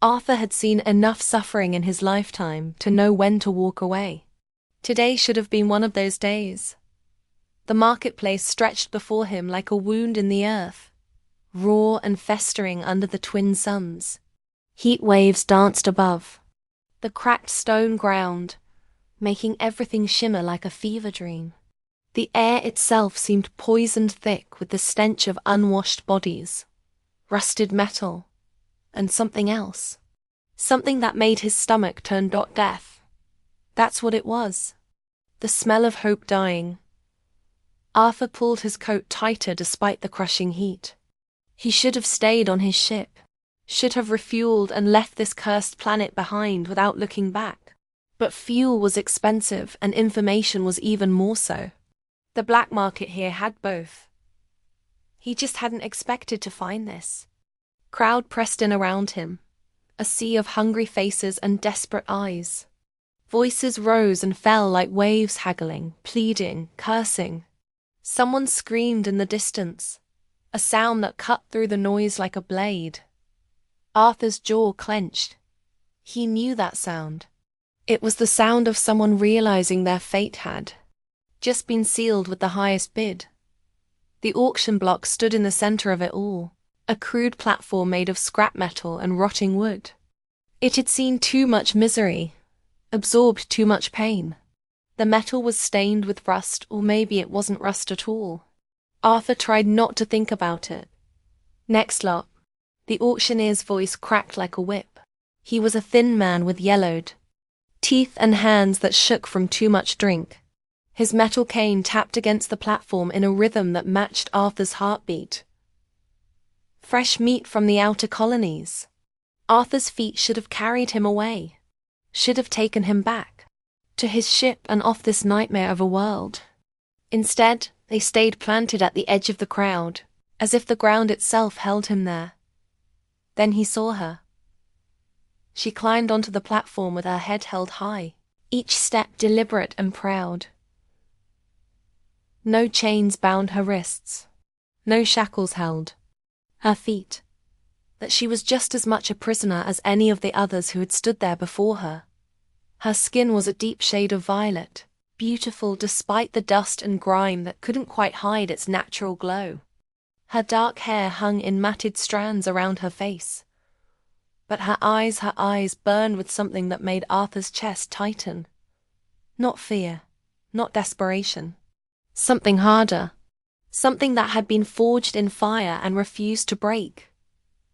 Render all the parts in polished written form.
Arthur had seen enough suffering in his lifetime to know when to walk away. Today should have been one of those days. The marketplace stretched before him like a wound in the earth, raw and festering under the twin suns. Heat waves danced above. The cracked stone ground, making everything shimmer like a fever dream. The air itself seemed poisoned thick with the stench of unwashed bodies, rusted metal, and something else. Something that made his stomach turn death. That's what it was. The smell of hope dying. Arthur pulled his coat tighter despite the crushing heat. He should have stayed on his ship, should have refueled and left this cursed planet behind without looking back. But fuel was expensive and information was even more so. The black market here had both. He just hadn't expected to find this. Crowd pressed in around him, a sea of hungry faces and desperate eyes. Voices rose and fell like waves haggling, pleading, cursing. Someone screamed in the distance, a sound that cut through the noise like a blade. Arthur's jaw clenched. He knew that sound. It was the sound of someone realizing their fate had just been sealed with the highest bid. The auction block stood in the center of it all, a crude platform made of scrap metal and rotting wood. It had seen too much misery, absorbed too much pain. The metal was stained with rust, or maybe it wasn't rust at all. Arthur tried not to think about it. Next lot. The auctioneer's voice cracked like a whip. He was a thin man with yellowed teeth and hands that shook from too much drink. His metal cane tapped against the platform in a rhythm that matched Arthur's heartbeat. Fresh meat from the outer colonies. Arthur's feet should have carried him away, should have taken him back to his ship and off this nightmare of a world. Instead, they stayed planted at the edge of the crowd, as if the ground itself held him there. Then he saw her. She climbed onto the platform with her head held high, each step deliberate and proud. No chains bound her wrists, no shackles held her feet, that she was just as much a prisoner as any of the others who had stood there before her. Her skin was a deep shade of violet, beautiful despite the dust and grime that couldn't quite hide its natural glow. Her dark hair hung in matted strands around her face. But her eyes burned with something that made Arthur's chest tighten. Not fear, not desperation. Something harder. Something that had been forged in fire and refused to break.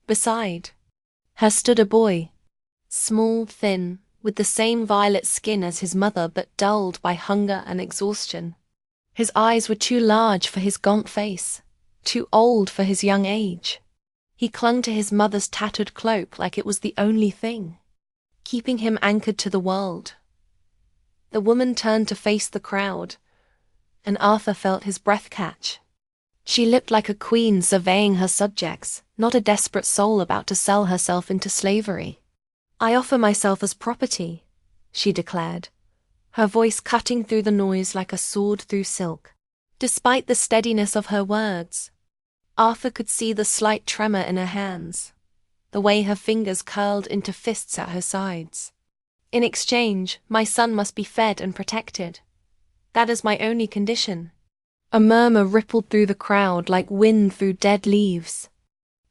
Beside her stood a boy, small, thin, with the same violet skin as his mother but dulled by hunger and exhaustion. His eyes were too large for his gaunt face, too old for his young age. He clung to his mother's tattered cloak like it was the only thing, keeping him anchored to the world. The woman turned to face the crowd, and Arthur felt his breath catch. She looked like a queen surveying her subjects, not a desperate soul about to sell herself into slavery. "I offer myself as property," she declared, her voice cutting through the noise like a sword through silk. Despite the steadiness of her words, Arthur could see the slight tremor in her hands, the way her fingers curled into fists at her sides. "In exchange, my son must be fed and protected. That is my only condition." A murmur rippled through the crowd like wind through dead leaves.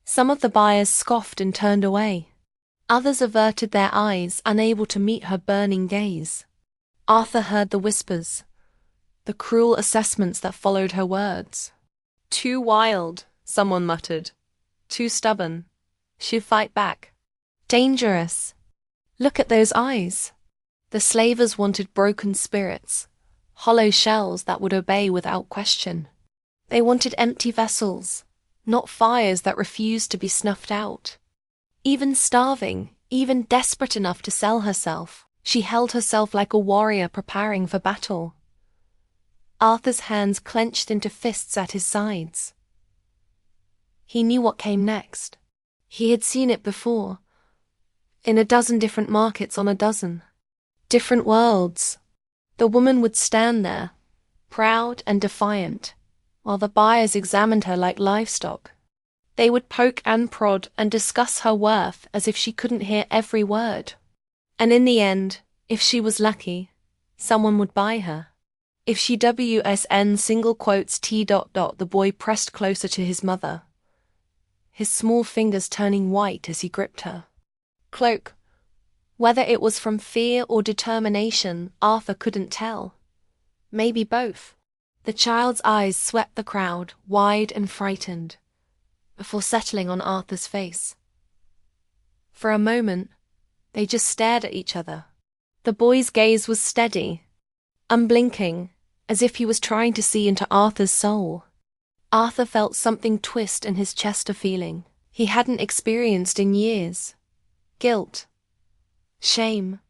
Some of the buyers scoffed and turned away. Others averted their eyes, unable to meet her burning gaze. Arthur heard the whispers, the cruel assessments that followed her words. "Too wild," someone muttered. "Too stubborn. She'll fight back." "Dangerous. Look at those eyes." The slavers wanted broken spirits, hollow shells that would obey without question. They wanted empty vessels, not fires that refused to be snuffed out. Even starving, even desperate enough to sell herself, she held herself like a warrior preparing for battle. Arthur's hands clenched into fists at his sides. He knew what came next. He had seen it before, in a dozen different markets on a dozen different worlds. The woman would stand there, proud and defiant, while the buyers examined her like livestock. They would poke and prod and discuss her worth as if she couldn't hear every word. And in the end, if she was lucky, someone would buy her. If she WSN single quotes T. The boy pressed closer to his mother, his small fingers turning white as he gripped her cloak. Whether it was from fear or determination, Arthur couldn't tell. Maybe both. The child's eyes swept the crowd, wide and frightened, before settling on Arthur's face. For a moment, they just stared at each other. The boy's gaze was steady, unblinking, as if he was trying to see into Arthur's soul. Arthur felt something twist in his chest, a feeling he hadn't experienced in years. Guilt. Shame.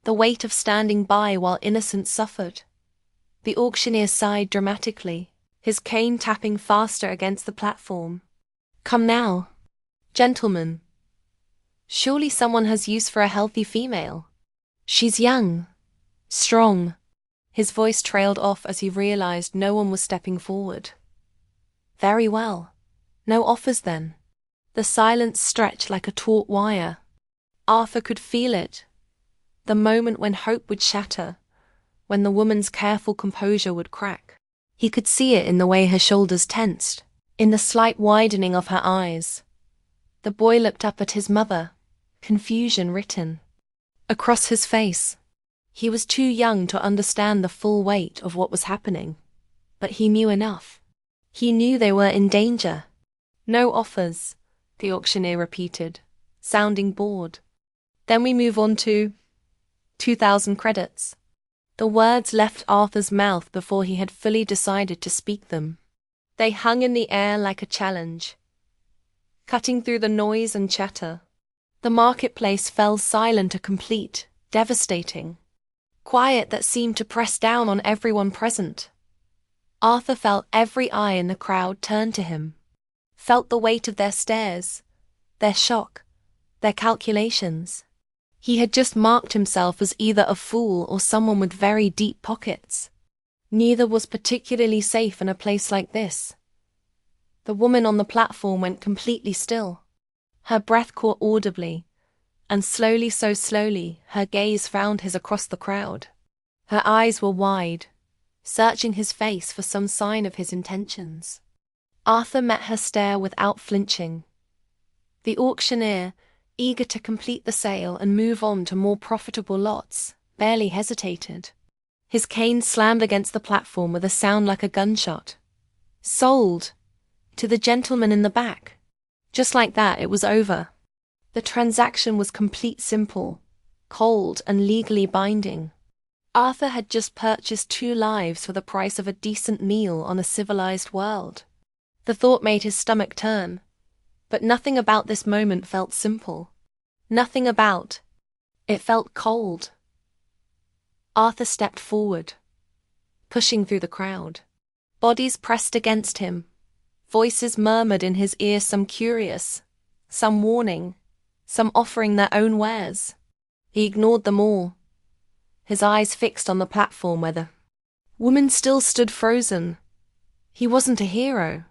The weight of standing by while innocence suffered. The auctioneer sighed dramatically, his cane tapping faster against the platform. Come now, gentlemen. Surely someone has use for a healthy female. She's young, strong. His voice trailed off as he realized no one was stepping forward. Very well. No offers then. The silence stretched like a taut wire. Arthur could feel it. The moment when hope would shatter, when the woman's careful composure would crack. He could see it in the way her shoulders tensed, in the slight widening of her eyes. The boy looked up at his mother, confusion written across his face. He was too young to understand the full weight of what was happening, but he knew enough. He knew they were in danger. No offers, the auctioneer repeated, sounding bored. Then we move on to 2,000 credits. The words left Arthur's mouth before he had fully decided to speak them. They hung in the air like a challenge, cutting through the noise and chatter. The marketplace fell silent, a complete, devastating quiet that seemed to press down on everyone present. Arthur felt every eye in the crowd turn to him, felt the weight of their stares, their shock, their calculations. He had just marked himself as either a fool or someone with very deep pockets. Neither was particularly safe in a place like this. The woman on the platform went completely still. Her breath caught audibly, and slowly, so slowly, her gaze found his across the crowd. Her eyes were wide, searching his face for some sign of his intentions. Arthur met her stare without flinching. The auctioneer, eager to complete the sale and move on to more profitable lots, barely hesitated. His cane slammed against the platform with a sound like a gunshot. Sold! To the gentleman in the back. Just like that, it was over. The transaction was complete, simple, cold, and legally binding. Arthur had just purchased 2 lives for the price of a decent meal on a civilized world. The thought made his stomach turn. But nothing about this moment felt simple. Nothing about it felt cold. Arthur stepped forward, pushing through the crowd. Bodies pressed against him. Voices murmured in his ear, some curious, some warning, some offering their own wares. He ignored them all, his eyes fixed on the platform where the woman still stood frozen. He wasn't a hero.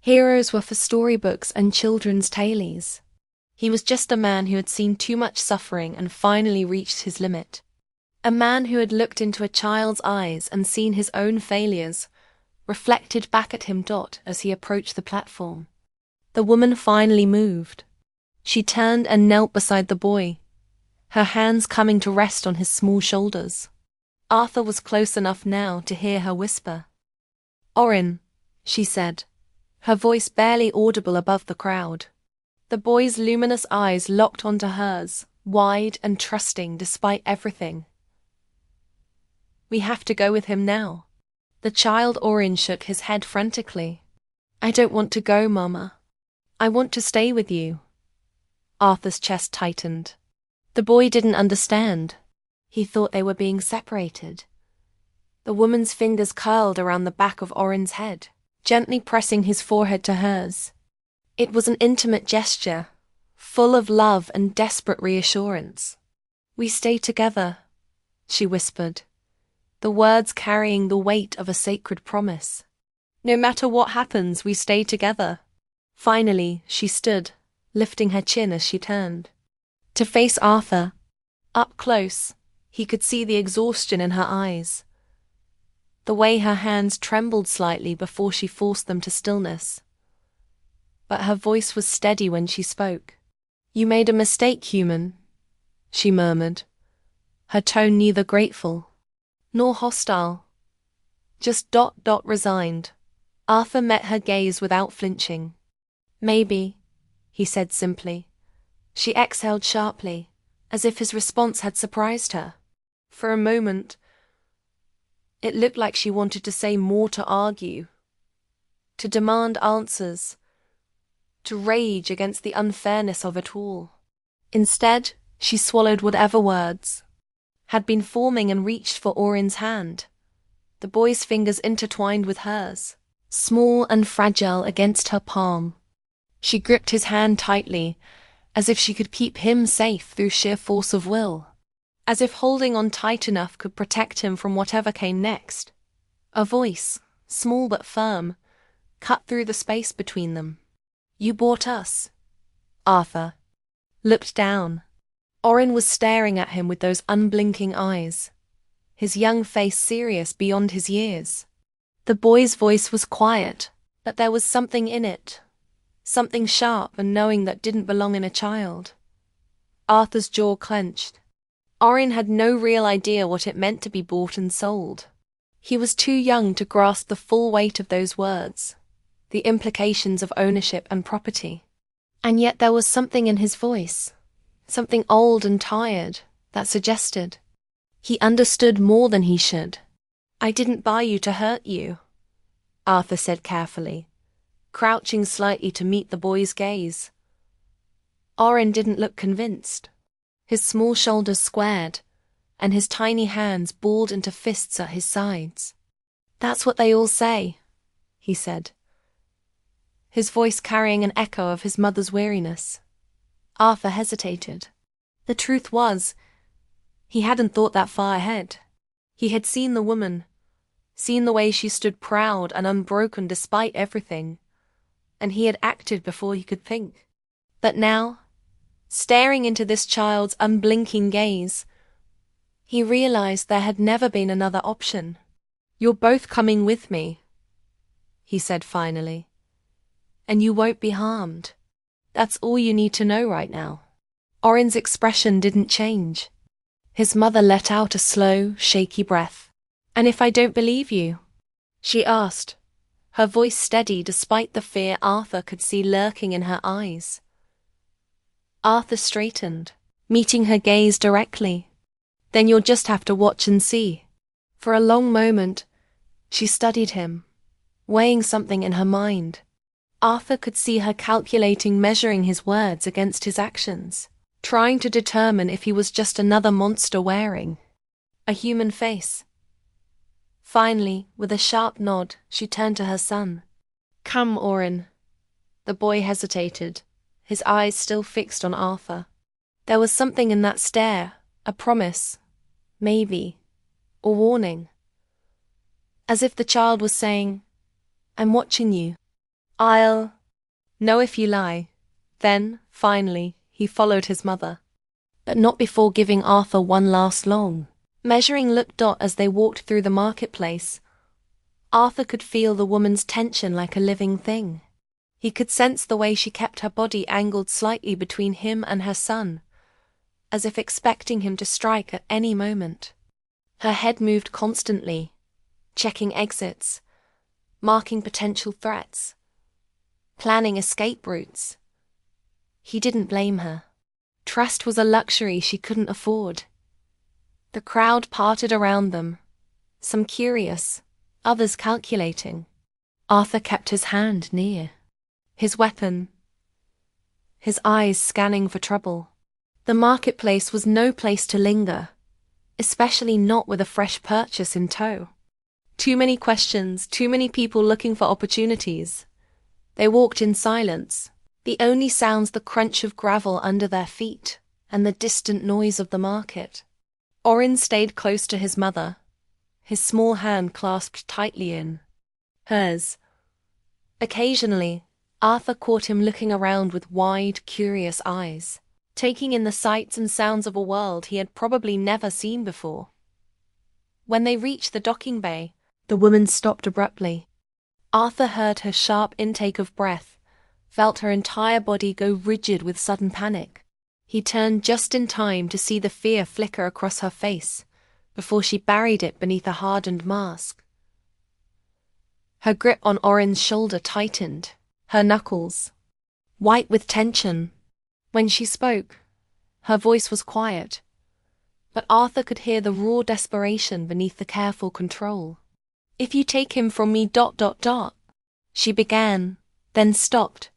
Heroes were for storybooks and children's tales. He was just a man who had seen too much suffering and finally reached his limit. A man who had looked into a child's eyes and seen his own failures reflected back at him as he approached the platform. The woman finally moved. She turned and knelt beside the boy, her hands coming to rest on his small shoulders. Arthur was close enough now to hear her whisper. "Orin," she said, her voice barely audible above the crowd. The boy's luminous eyes locked onto hers, wide and trusting despite everything. "We have to go with him now." The child Orin shook his head frantically. "I don't want to go, Mama. I want to stay with you." Arthur's chest tightened. The boy didn't understand. He thought they were being separated. The woman's fingers curled around the back of Orin's head, gently pressing his forehead to hers. It was an intimate gesture, full of love and desperate reassurance. "We stay together," she whispered, the words carrying the weight of a sacred promise. "No matter what happens, we stay together." Finally, she stood, lifting her chin as she turned to face Arthur. Up close, he could see the exhaustion in her eyes, the way her hands trembled slightly before she forced them to stillness. But her voice was steady when she spoke. "You made a mistake, human," she murmured, her tone neither grateful nor hostile, just resigned. Arthur met her gaze without flinching. "Maybe," he said simply. She exhaled sharply, as if his response had surprised her. For a moment, it looked like she wanted to say more, to argue, to demand answers, to rage against the unfairness of it all. Instead, she swallowed whatever words had been forming and reached for Orin's hand. The boy's fingers intertwined with hers, small and fragile against her palm. She gripped his hand tightly, as if she could keep him safe through sheer force of will, as if holding on tight enough could protect him from whatever came next. A voice, small but firm, cut through the space between them. "You bought us." Arthur looked down. Orin was staring at him with those unblinking eyes, his young face serious beyond his years. The boy's voice was quiet, but there was something in it, something sharp and knowing that didn't belong in a child. Arthur's jaw clenched. Orin had no real idea what it meant to be bought and sold. He was too young to grasp the full weight of those words, the implications of ownership and property. And yet there was something in his voice, something old and tired, that suggested he understood more than he should. "I didn't buy you to hurt you," Arthur said carefully, crouching slightly to meet the boy's gaze. Orin didn't look convinced. His small shoulders squared, and his tiny hands balled into fists at his sides. "That's what they all say," he said, his voice carrying an echo of his mother's weariness. Arthur hesitated. The truth was, he hadn't thought that far ahead. He had seen the woman, seen the way she stood proud and unbroken despite everything, and he had acted before he could think. But now, staring into this child's unblinking gaze, he realized there had never been another option. "You're both coming with me," he said finally, "and you won't be harmed. That's all you need to know right now." Orin's expression didn't change. His mother let out a slow, shaky breath. "And if I don't believe you?" she asked, her voice steady despite the fear Arthur could see lurking in her eyes. Arthur straightened, meeting her gaze directly. "Then you'll just have to watch and see." For a long moment, she studied him, weighing something in her mind. Arthur could see her calculating, measuring his words against his actions, trying to determine if he was just another monster wearing a human face. Finally, with a sharp nod, she turned to her son. "Come, Orin." The boy hesitated, his eyes still fixed on Arthur. There was something in that stare, a promise, maybe, or warning. As if the child was saying, "I'm watching you. I'll know if you lie." Then, finally, he followed his mother. But not before giving Arthur one last long, measuring look. As they walked through the marketplace, Arthur could feel the woman's tension like a living thing. He could sense the way she kept her body angled slightly between him and her son, as if expecting him to strike at any moment. Her head moved constantly, checking exits, marking potential threats, planning escape routes. He didn't blame her. Trust was a luxury she couldn't afford. The crowd parted around them, some curious, others calculating. Arthur kept his hand near, his weapon, his eyes scanning for trouble. The marketplace was no place to linger, especially not with a fresh purchase in tow. Too many questions, too many people looking for opportunities. They walked in silence, the only sounds the crunch of gravel under their feet and the distant noise of the market. Orin stayed close to his mother, his small hand clasped tightly in hers. Occasionally, Arthur caught him looking around with wide, curious eyes, taking in the sights and sounds of a world he had probably never seen before. When they reached the docking bay, the woman stopped abruptly. Arthur heard her sharp intake of breath, felt her entire body go rigid with sudden panic. He turned just in time to see the fear flicker across her face, before she buried it beneath a hardened mask. Her grip on Orin's shoulder tightened, her knuckles white with tension. When she spoke, her voice was quiet, but Arthur could hear the raw desperation beneath the careful control. "If you take him from me ... she began, then stopped,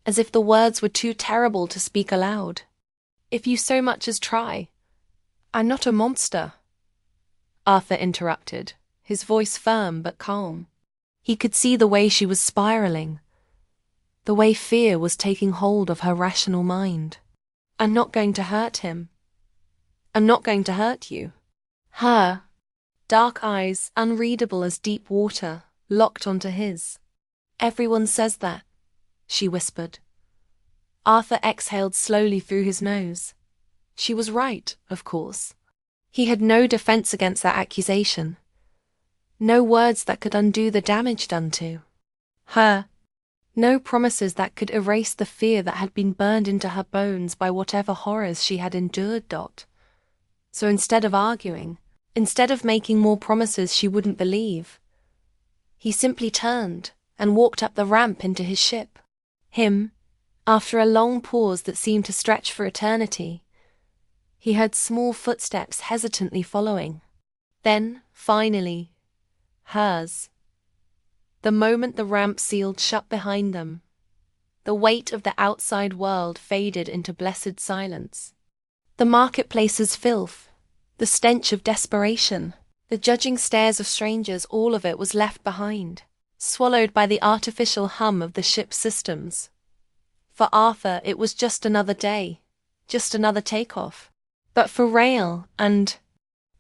as if the words were too terrible to speak aloud. "If you so much as try, I'm not a monster," Arthur interrupted, his voice firm but calm. He could see the way she was spiraling, the way fear was taking hold of her rational mind. "I'm not going to hurt him. I'm not going to hurt you." Her dark eyes, unreadable as deep water, locked onto his. "Everyone says that," she whispered. Arthur exhaled slowly through his nose. She was right, of course. He had no defense against that accusation. No words that could undo the damage done to her. No promises that could erase the fear that had been burned into her bones by whatever horrors she had endured. So instead of arguing, instead of making more promises she wouldn't believe, he simply turned and walked up the ramp into his ship. After a long pause that seemed to stretch for eternity, he heard small footsteps hesitantly following. Then, finally, hers. The moment the ramp sealed shut behind them, the weight of the outside world faded into blessed silence. The marketplace's filth, the stench of desperation, the judging stares of strangers, all of it was left behind, swallowed by the artificial hum of the ship's systems. For Arthur, it was just another day, just another takeoff. But for Rael and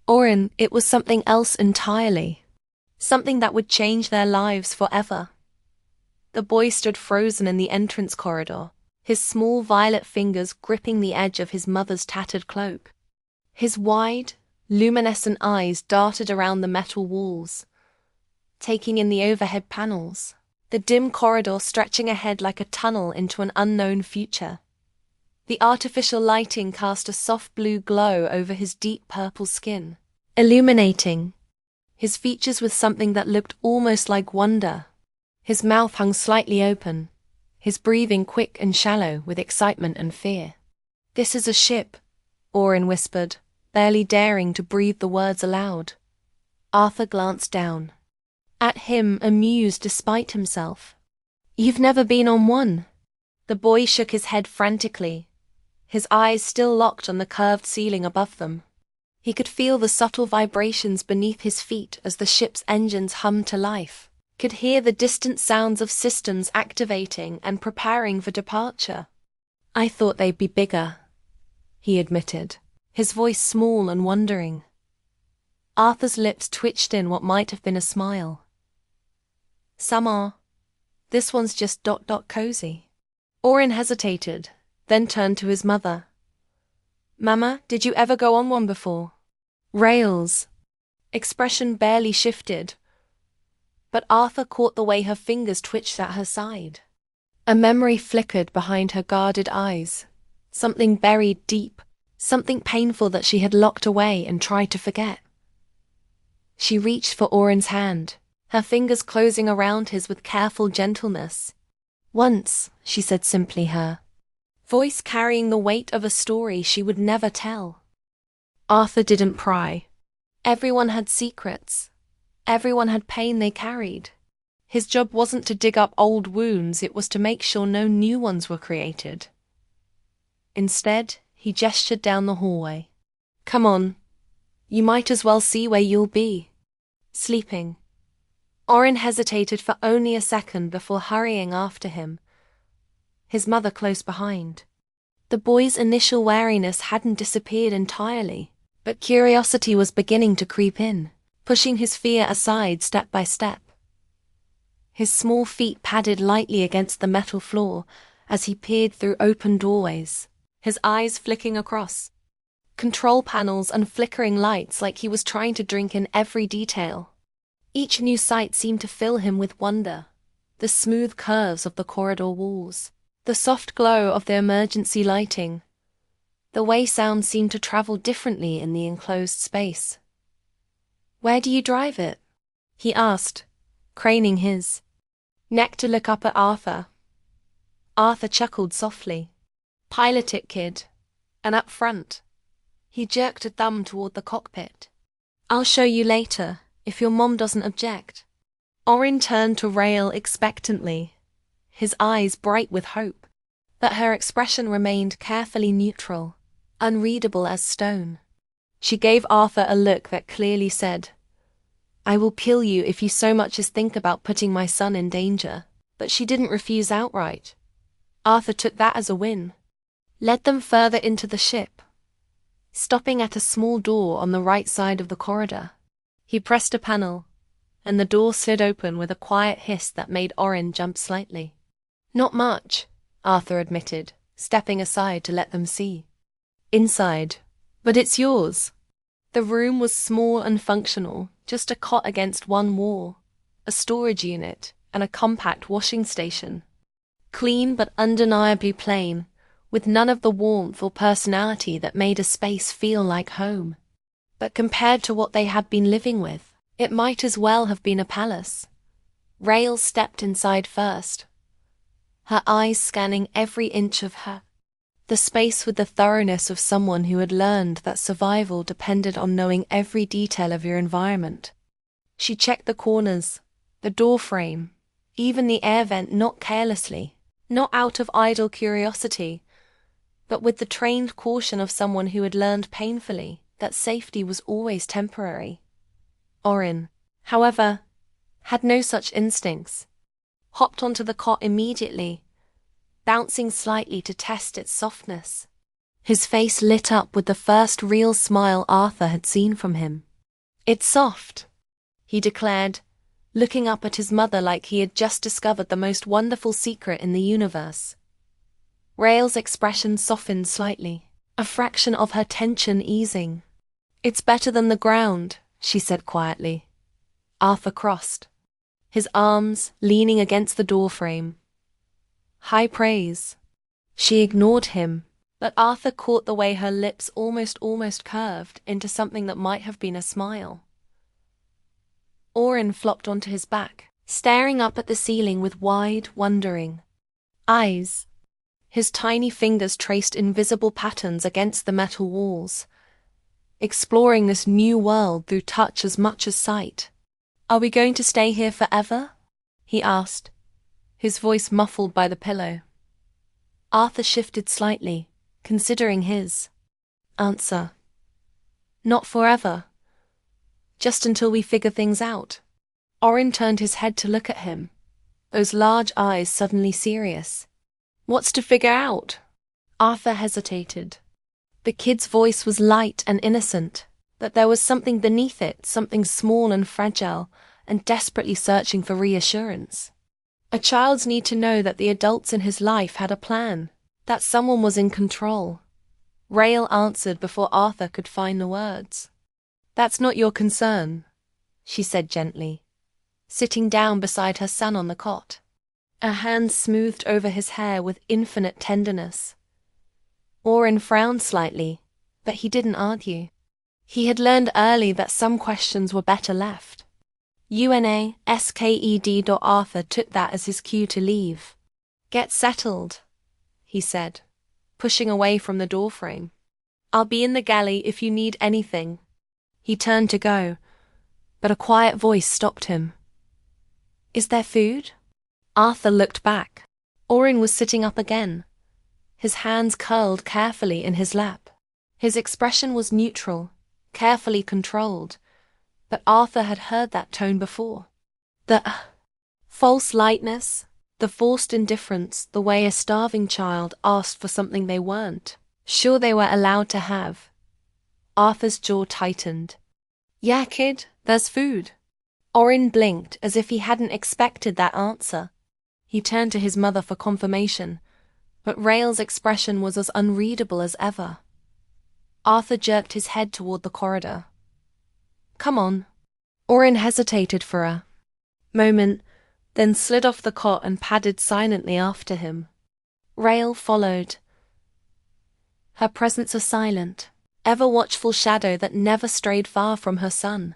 Orin, it was something else entirely. Something that would change their lives forever. The boy stood frozen in the entrance corridor, his small violet fingers gripping the edge of his mother's tattered cloak. His wide, luminescent eyes darted around the metal walls, taking in the overhead panels, the dim corridor stretching ahead like a tunnel into an unknown future. The artificial lighting cast a soft blue glow over his deep purple skin, illuminating his features with something that looked almost like wonder. His mouth hung slightly open, his breathing quick and shallow with excitement and fear. "This is a ship," Orin whispered, barely daring to breathe the words aloud. Arthur glanced down at him, amused despite himself. "You've never been on one?" The boy shook his head frantically, his eyes still locked on the curved ceiling above them. He could feel the subtle vibrations beneath his feet as the ship's engines hummed to life, could hear the distant sounds of systems activating and preparing for departure. "I thought they'd be bigger," he admitted, his voice small and wondering. Arthur's lips twitched in what might have been a smile. "Some are. This one's just ... cozy." Orin hesitated, then turned to his mother. "Mama, did you ever go on one before?" Rael's expression barely shifted, but Arthur caught the way her fingers twitched at her side. A memory flickered behind her guarded eyes, something buried deep, something painful that she had locked away and tried to forget. She reached for Orin's hand, her fingers closing around his with careful gentleness. "Once," she said simply, her voice carrying the weight of a story she would never tell. Arthur didn't pry. Everyone had secrets. Everyone had pain they carried. His job wasn't to dig up old wounds, it was to make sure no new ones were created. Instead, he gestured down the hallway. "Come on. You might as well see where you'll be. Sleeping." Orin hesitated for only a second before hurrying after him, his mother close behind. The boy's initial wariness hadn't disappeared entirely, but curiosity was beginning to creep in, pushing his fear aside step by step. His small feet padded lightly against the metal floor as he peered through open doorways, his eyes flicking across control panels and flickering lights like he was trying to drink in every detail. Each new sight seemed to fill him with wonder. The smooth curves of the corridor walls, the soft glow of the emergency lighting, the way sound seemed to travel differently in the enclosed space. "Where do you drive it?" he asked, craning his neck to look up at Arthur. Arthur chuckled softly. "Pilot it, kid. And up front." He jerked a thumb toward the cockpit. "I'll show you later, if your mom doesn't object." Orin turned to Rael expectantly, his eyes bright with hope, but her expression remained carefully neutral, unreadable as stone. She gave Arthur a look that clearly said, "I will kill you if you so much as think about putting my son in danger." But she didn't refuse outright. Arthur took that as a win. Led them further into the ship, stopping at a small door on the right side of the corridor. He pressed a panel, and the door slid open with a quiet hiss that made Orin jump slightly. "Not much," Arthur admitted, stepping aside to let them see inside. "But it's yours." The room was small and functional, just a cot against one wall, a storage unit, and a compact washing station. Clean but undeniably plain, with none of the warmth or personality that made a space feel like home. But compared to what they had been living with, it might as well have been a palace. Rael stepped inside first, her eyes scanning every inch of the space with the thoroughness of someone who had learned that survival depended on knowing every detail of your environment. She checked the corners, the door frame, even the air vent, not carelessly, not out of idle curiosity, but with the trained caution of someone who had learned painfully that safety was always temporary. Orin, however, had no such instincts. Hopped onto the cot immediately, bouncing slightly to test its softness. His face lit up with the first real smile Arthur had seen from him. "It's soft," he declared, looking up at his mother like he had just discovered the most wonderful secret in the universe. Rael's expression softened slightly, a fraction of her tension easing. "It's better than the ground," she said quietly. Arthur crossed, his arms leaning against the doorframe. "High praise." She ignored him, but Arthur caught the way her lips almost curved into something that might have been a smile. Orin flopped onto his back, staring up at the ceiling with wide, wondering eyes. His tiny fingers traced invisible patterns against the metal walls, exploring this new world through touch as much as sight. "Are we going to stay here forever?" he asked, his voice muffled by the pillow. Arthur shifted slightly, considering his answer. "Not forever. Just until we figure things out." Orin turned his head to look at him, those large eyes suddenly serious. "What's to figure out?" Arthur hesitated. The kid's voice was light and innocent, but there was something beneath it, something small and fragile, and desperately searching for reassurance. A child's need to know that the adults in his life had a plan, that someone was in control. Rael answered before Arthur could find the words. "That's not your concern," she said gently, sitting down beside her son on the cot. Her hand smoothed over his hair with infinite tenderness. Orin frowned slightly, but he didn't argue. He had learned early that some questions were better left. UNASKED. Arthur took that as his cue to leave. "Get settled," he said, pushing away from the doorframe. "I'll be in the galley if you need anything." He turned to go, but a quiet voice stopped him. "Is there food?" Arthur looked back. Orin was sitting up again, his hands curled carefully in his lap. His expression was neutral, carefully controlled, but Arthur had heard that tone before. The false lightness, the forced indifference, the way a starving child asked for something they weren't sure they were allowed to have. Arthur's jaw tightened. "Yeah, kid, there's food." Orin blinked as if he hadn't expected that answer. He turned to his mother for confirmation, but Rael's expression was as unreadable as ever. Arthur jerked his head toward the corridor. "Come on." Orin hesitated for a moment, then slid off the cot and padded silently after him. Rael followed, her presence a silent, ever-watchful shadow that never strayed far from her son.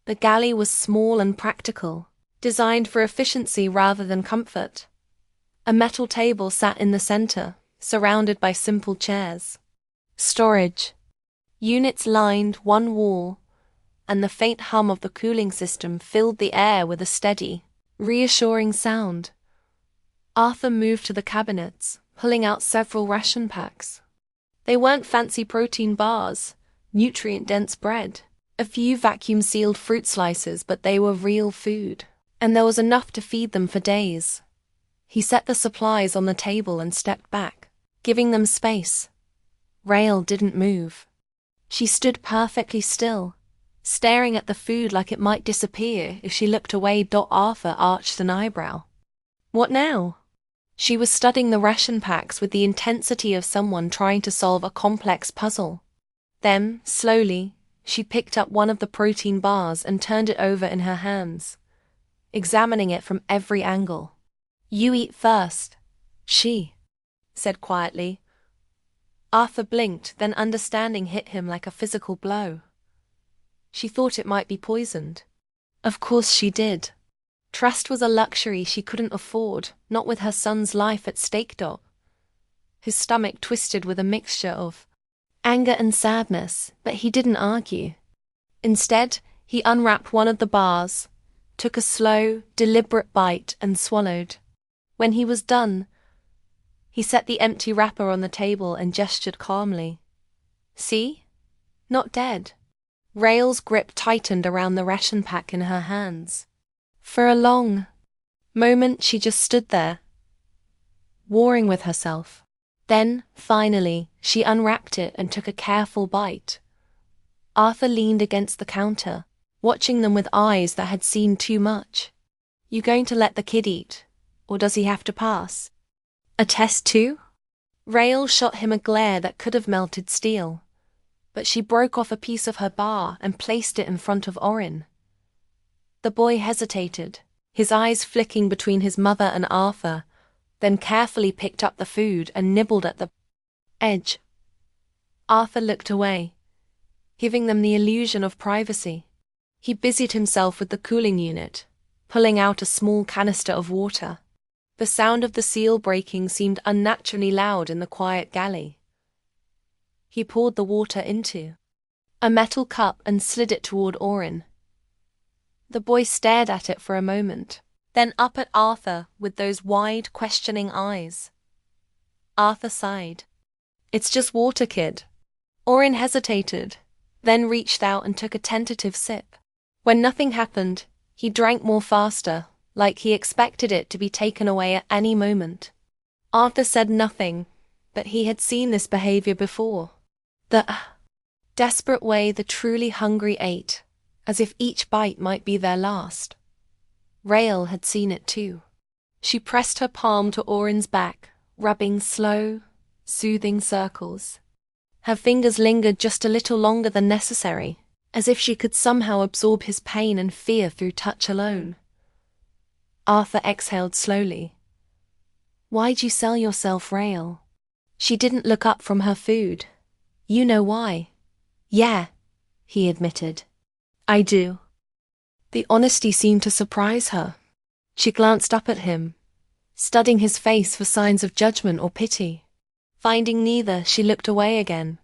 The galley was small and practical, designed for efficiency rather than comfort. A metal table sat in the center, surrounded by simple chairs. Storage units lined one wall, and the faint hum of the cooling system filled the air with a steady, reassuring sound. Arthur moved to the cabinets, pulling out several ration packs. They weren't fancy protein bars, nutrient-dense bread, a few vacuum-sealed fruit slices, but they were real food, and there was enough to feed them for days. He set the supplies on the table and stepped back, giving them space. Rael didn't move. She stood perfectly still, staring at the food like it might disappear if she looked away. Arthur arched an eyebrow. What now? She was studying the ration packs with the intensity of someone trying to solve a complex puzzle. Then, slowly, she picked up one of the protein bars and turned it over in her hands, examining it from every angle. "You eat first," she said quietly. Arthur blinked, then understanding hit him like a physical blow. She thought it might be poisoned. Of course she did. Trust was a luxury she couldn't afford, not with her son's life at stake. His stomach twisted with a mixture of anger and sadness, but he didn't argue. Instead, he unwrapped one of the bars, took a slow, deliberate bite and swallowed. When he was done, he set the empty wrapper on the table and gestured calmly. "See? Not dead." Rael's grip tightened around the ration pack in her hands. For a long moment she just stood there, warring with herself. Then, finally, she unwrapped it and took a careful bite. Arthur leaned against the counter, watching them with eyes that had seen too much. "You going to let the kid eat, or does he have to pass a test too?" Rael shot him a glare that could have melted steel, but she broke off a piece of her bar and placed it in front of Orin. The boy hesitated, his eyes flicking between his mother and Arthur, then carefully picked up the food and nibbled at the edge. Arthur looked away, giving them the illusion of privacy. He busied himself with the cooling unit, pulling out a small canister of water. The sound of the seal breaking seemed unnaturally loud in the quiet galley. He poured the water into a metal cup and slid it toward Orin. The boy stared at it for a moment, then up at Arthur with those wide, questioning eyes. Arthur sighed. "It's just water, kid." Orin hesitated, then reached out and took a tentative sip. When nothing happened, he drank more faster, like he expected it to be taken away at any moment. Arthur said nothing, but he had seen this behavior before. The desperate way the truly hungry ate, as if each bite might be their last. Rael had seen it too. She pressed her palm to Orin's back, rubbing slow, soothing circles. Her fingers lingered just a little longer than necessary, as if she could somehow absorb his pain and fear through touch alone. Arthur exhaled slowly. "Why'd you sell yourself, Rael?" She didn't look up from her food. "You know why." "Yeah," he admitted. "I do." The honesty seemed to surprise her. She glanced up at him, studying his face for signs of judgment or pity. Finding neither, she looked away again.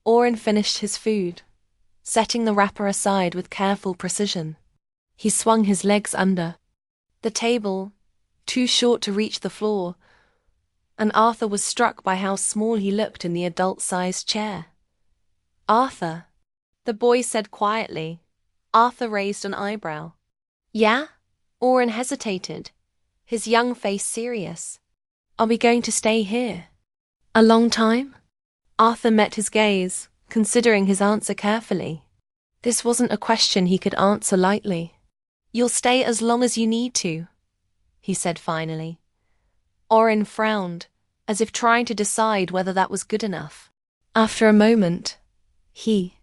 Orin finished his food, setting the wrapper aside with careful precision. He swung his legs under the table, too short to reach the floor, and Arthur was struck by how small he looked in the adult-sized chair. "Arthur," the boy said quietly. Arthur raised an eyebrow. "Yeah?" Orin hesitated, his young face serious. "Are we going to stay here a long time?" Arthur met his gaze, considering his answer carefully. This wasn't a question he could answer lightly. You'll stay as long as you need to, he said finally. Orin frowned, as if trying to decide whether that was good enough. After a moment, he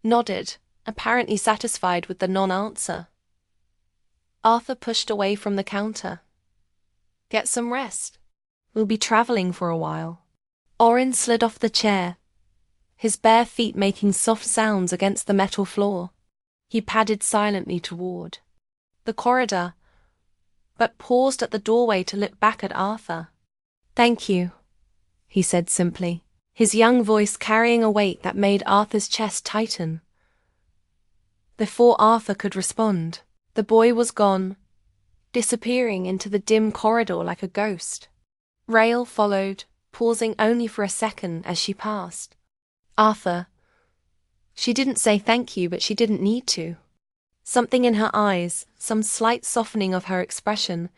nodded, apparently satisfied with the non-answer. Arthur pushed away from the counter. Get some rest. We'll be traveling for a while. Orin slid off the chair, his bare feet making soft sounds against the metal floor. He padded silently toward the corridor, but paused at the doorway to look back at Arthur. Thank you, he said simply, his young voice carrying a weight that made Arthur's chest tighten. Before Arthur could respond, the boy was gone, disappearing into the dim corridor like a ghost. Rael followed, pausing only for a second as she passed. Arthur. She didn't say thank you, but she didn't need to. Something in her eyes, some slight softening of her expression,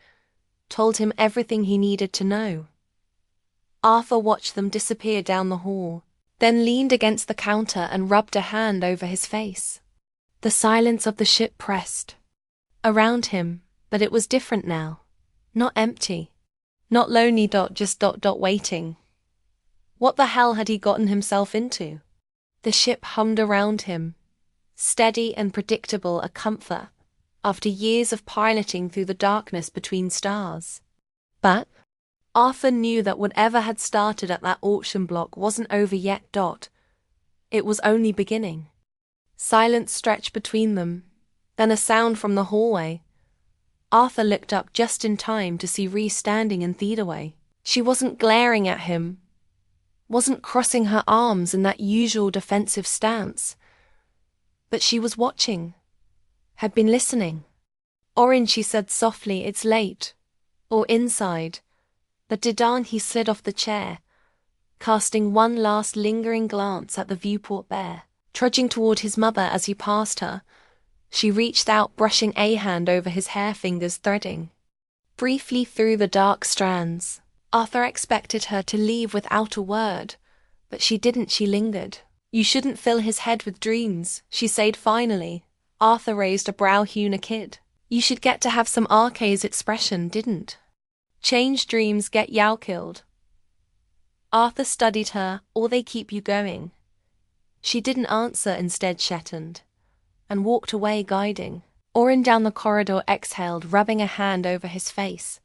told him everything he needed to know. Arthur watched them disappear down the hall, then leaned against the counter and rubbed a hand over his face. The silence of the ship pressed around him, but it was different now. Not empty. Not lonely. Just waiting. What the hell had he gotten himself into? The ship hummed around him, steady and predictable, a comfort, after years of piloting through the darkness between stars. But Arthur knew that whatever had started at that auction block wasn't over yet. It was only beginning. Silence stretched between them, then a sound from the hallway. Arthur looked up just in time to see Rhys standing in Theodaway. She wasn't glaring at him, wasn't crossing her arms in that usual defensive stance, but she was watching, had been listening. Orin, she said softly, it's late. Or inside. But Dedan, he slid off the chair, casting one last lingering glance at the viewport bear, trudging toward his mother as he passed her. She reached out, brushing a hand over his hair, fingers threading briefly through the dark strands. Arthur expected her to leave without a word, but she didn't. She lingered. You shouldn't fill his head with dreams, she said finally. Arthur raised a brow, hewn a kid. You should get to have some Arcade's expression, didn't? Change dreams get Yao killed. Arthur studied her, or they keep you going. She didn't answer, instead shettened, and walked away guiding. Orin down the corridor exhaled, rubbing a hand over his face.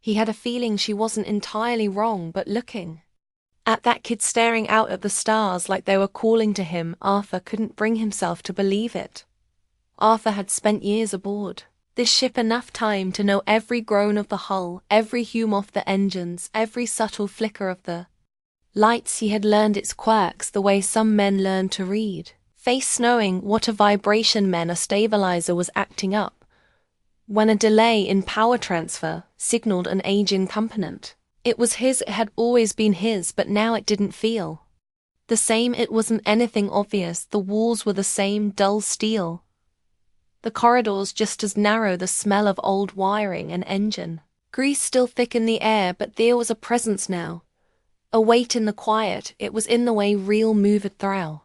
He had a feeling she wasn't entirely wrong, but looking at that kid staring out at the stars like they were calling to him, Arthur couldn't bring himself to believe it. Arthur had spent years aboard this ship, enough time to know every groan of the hull, every hum of the engines, every subtle flicker of the lights. He had learned its quirks the way some men learn to read. Face knowing what a vibration meant. A stabilizer was acting up when a delay in power transfer signaled an aging component. It was his, it had always been his, but now it didn't feel the same. It wasn't anything obvious. The walls were the same, dull steel. The corridors just as narrow, the smell of old wiring and engine grease still thick in the air, but there was a presence now, a weight in the quiet. It was in the way Real moved through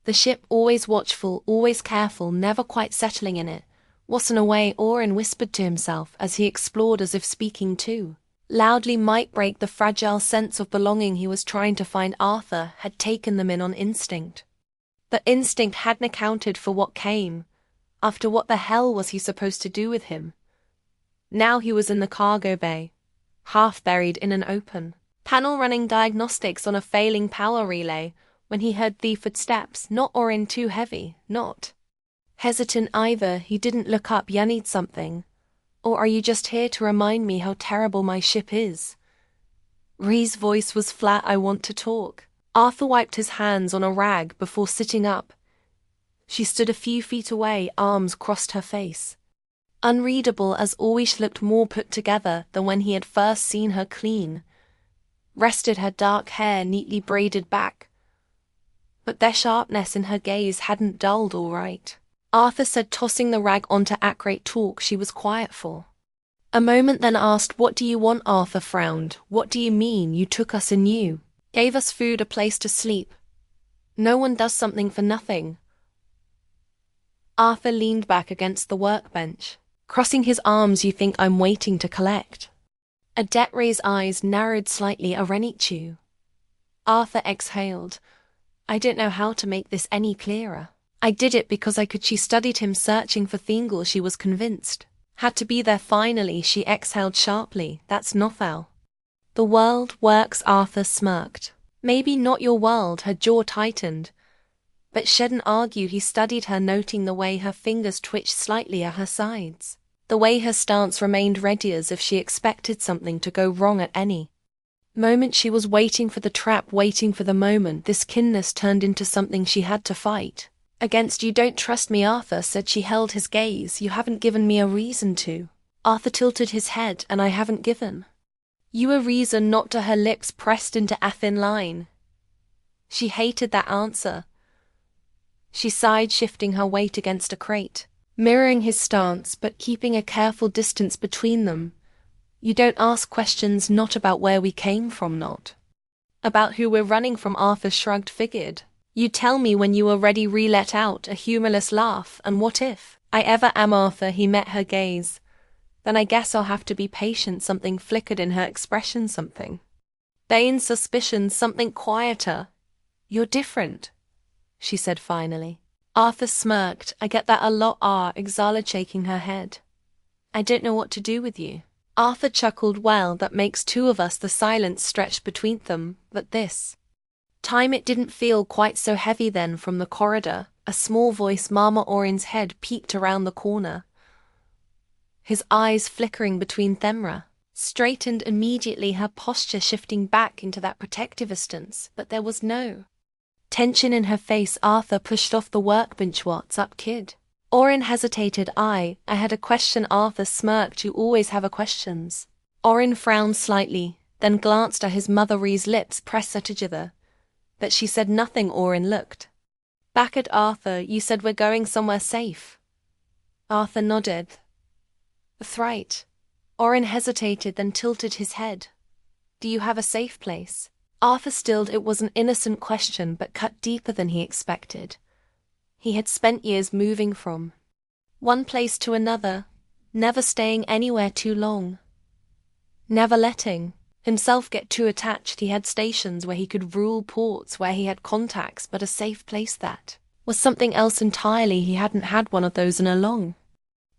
the ship, always watchful, always careful, never quite settling in it. Wasn't a way, Orin whispered to himself as he explored, as if speaking too loudly might break the fragile sense of belonging he was trying to find. Arthur had taken them in on instinct. But instinct hadn't accounted for what came after. What the hell was he supposed to do with him? Now he was in the cargo bay, half buried in an open panel running diagnostics on a failing power relay, when he heard the footsteps. Not Orin, too heavy, not hesitant either. He didn't look up. You need something? Or are you just here to remind me how terrible my ship is? Rhee's voice was flat. I want to talk. Arthur wiped his hands on a rag before sitting up. She stood a few feet away, arms crossed her face. Unreadable as always, she looked more put together than when he had first seen her clean. Rested her dark hair neatly braided back. But their sharpness in her gaze hadn't dulled. All right, Arthur said, tossing the rag onto accurate talk. She was quiet for a moment, then asked, what do you want? Arthur frowned. What do you mean? You took us and you gave us food, a place to sleep. No one does something for nothing. Arthur leaned back against the workbench. Crossing his arms, you think I'm waiting to collect? Adetre's eyes narrowed slightly. Arenichu. Arthur exhaled. I don't know how to make this any clearer. I did it because I could. She studied him searching for Thingol. She was convinced. Had to be there finally. She exhaled sharply. That's Nothal. The world works. Arthur smirked. Maybe not your world. Her jaw tightened. But Shedden argued. He studied her, noting the way her fingers twitched slightly at her sides. The way her stance remained ready, as if she expected something to go wrong at any moment. She was waiting for the trap, waiting for the moment. This kinness turned into something she had to fight against. You don't trust me, Arthur said. She held his gaze. You haven't given me a reason to. Arthur tilted his head. And I haven't given you a reason not to. Her lips pressed into a thin line. She hated that answer. She sighed, shifting her weight against a crate, mirroring his stance but keeping a careful distance between them. You don't ask questions, not about where we came from, not about who we're running from. Arthur shrugged. Figured you tell me when you are ready. Let out a humorless laugh. And what if I ever am, Arthur? He met her gaze. Then I guess I'll have to be patient. Something flickered in her expression, something vain suspicion, something quieter. You're different, she said finally. Arthur smirked. I get that a lot. Exhaled, shaking her head. I don't know what to do with you. Arthur chuckled. Well, that makes two of us. The silence stretched between them, but this time it didn't feel quite so heavy. Then from the corridor, a small voice, Mama Orin's head peeked around the corner. His eyes flickering between Themra, straightened immediately, her posture shifting back into that protective distance, but there was no tension in her face. Arthur pushed off the workbench. What's up, kid? Orin hesitated. I had a question. Arthur smirked. You always have a questions. Orin frowned slightly, then glanced at his mother. Ree's lips pressed together, but she said nothing. Orin looked back at Arthur. You said we're going somewhere safe. Arthur nodded. That's right. Orin hesitated, then tilted his head. Do you have a safe place? Arthur stilled. It was an innocent question, but cut deeper than he expected. He had spent years moving from one place to another, never staying anywhere too long, never letting himself get too attached. He had stations where he could rule, ports where he had contacts, but a safe place, that was something else entirely. He hadn't had one of those in a long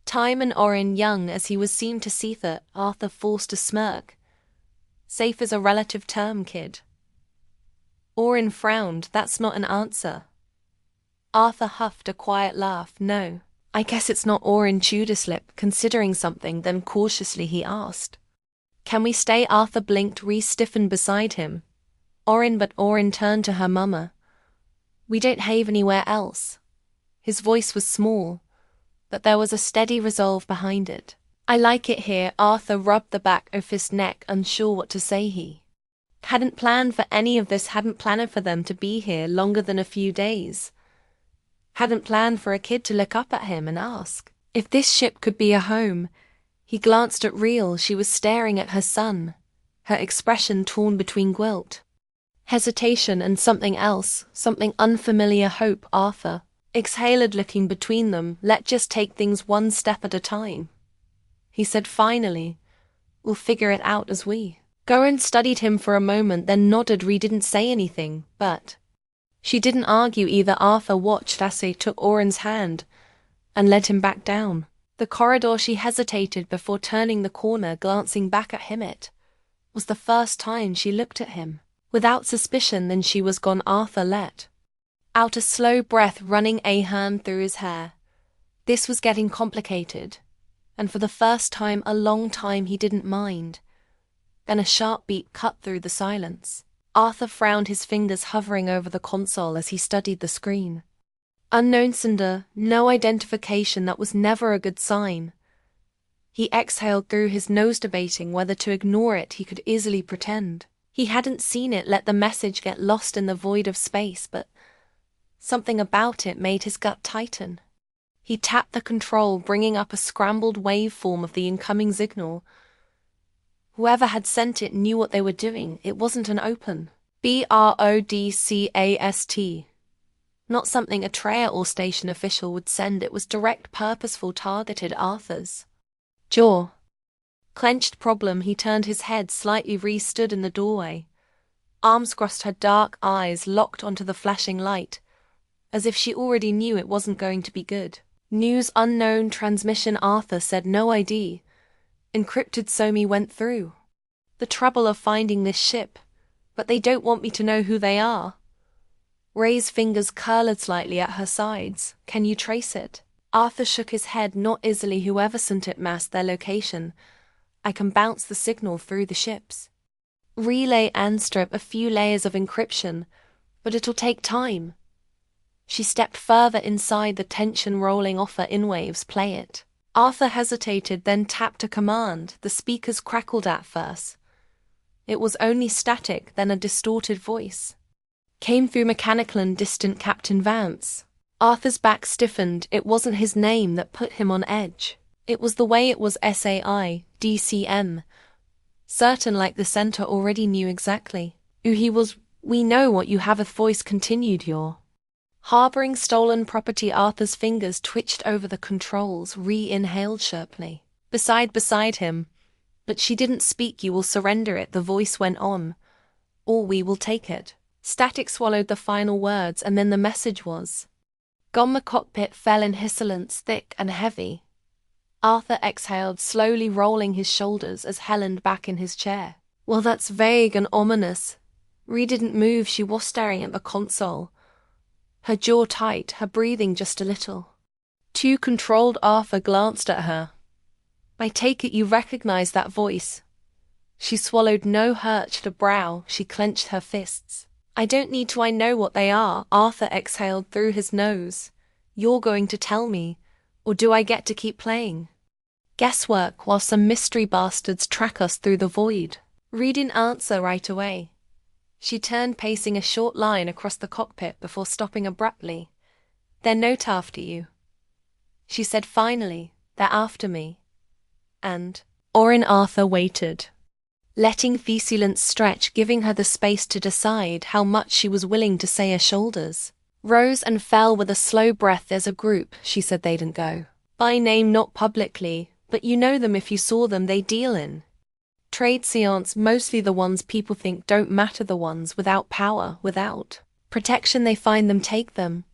time. And Orin, young as he was, seemed to see that. Arthur forced a smirk. Safe is a relative term, kid. Orin frowned. That's not an answer. Arthur huffed a quiet laugh. No, I guess it's not. Orin chewed his lip, considering something, then cautiously he asked, can we stay? Arthur blinked. Ree stiffened beside him. But Orin turned to her mama. We don't have anywhere else. His voice was small, but there was a steady resolve behind it. I like it here. Arthur rubbed the back of his neck, unsure what to say. He hadn't planned for any of this, hadn't planned for them to be here longer than a few days. Hadn't planned for a kid to look up at him and ask if this ship could be a home. He glanced at Reel. She was staring at her son, her expression torn between guilt, hesitation, and something else, something unfamiliar. Hope. Arthur exhaled, looking between them. Let's just take things one step at a time, he said finally. We'll figure it out as we go. And studied him for a moment, then nodded. Ree didn't say anything, but she didn't argue either. Arthur watched as they took Orin's hand and led him back down the corridor. She hesitated before turning the corner, glancing back at him. It was the first time she looked at him without suspicion. Then she was gone. Arthur let out a slow breath, running a hand through his hair. This was getting complicated, and for the first time a long time he didn't mind. Then a sharp beat cut through the silence. Arthur frowned, his fingers hovering over the console as he studied the screen. Unknown sender, no identification. That was never a good sign. He exhaled through his nose, debating whether to ignore it. He could easily pretend he hadn't seen it, let the message get lost in the void of space, but something about it made his gut tighten. He tapped the control, bringing up a scrambled waveform of the incoming signal. Whoever had sent it knew what they were doing. It wasn't an open broadcast. Not something a trayer or station official would send, it was direct, purposeful, targeted. Arthur's jaw clenched. Problem. He turned his head slightly, stood in the doorway. Arms crossed, her dark eyes locked onto the flashing light, as if she already knew it wasn't going to be good. News unknown transmission. Arthur said no ID. Encrypted, so me went through. The trouble of finding this ship, but they don't want me to know who they are. Ray's fingers curled slightly at her sides. Can you trace it? Arthur shook his head. Not easily. Whoever sent it masked their location. I can bounce the signal through the ships. Relay and strip a few layers of encryption, but it'll take time. She stepped further inside, the tension rolling off her in waves. Play it. Arthur hesitated, then tapped a command. The speakers crackled at first. It was only static, then a distorted voice came through, mechanical and distant. Captain Vance. Arthur's back stiffened. It wasn't his name that put him on edge. It was the way it was. SAI-DCM. Certain, like the center already knew exactly who he was. We know what you have. A voice continued. You're harboring stolen property. Arthur's fingers twitched over the controls. Inhaled sharply. Beside him. But she didn't speak. You will surrender it, the voice went on. Or we will take it. Static swallowed the final words, and then the message was gone. The cockpit fell in hissance, thick and heavy. Arthur exhaled, slowly rolling his shoulders as Helen back in his chair. Well, that's vague and ominous. Ree didn't move. She was staring at the console, her jaw tight, her breathing just a little too controlled. Arthur glanced at her. I take it you recognize that voice. She swallowed, no hurt to brow. She clenched her fists. I don't need to. I know what they are. Arthur exhaled through his nose. You're going to tell me, or do I get to keep playing guesswork while some mystery bastards track us through the void? Ree didn't answer right away. She turned, pacing a short line across the cockpit before stopping abruptly. They're not after you, she said finally. They're after me. And Orin. Arthur waited, letting feculence stretch, giving her the space to decide how much she was willing to say. Her shoulders rose and fell with a slow breath. There's a group, she said. They didn't go by name, not publicly, but you know them if you saw them. They deal in trade seance, mostly the ones people think don't matter, the ones without power, without protection. They find them, take them,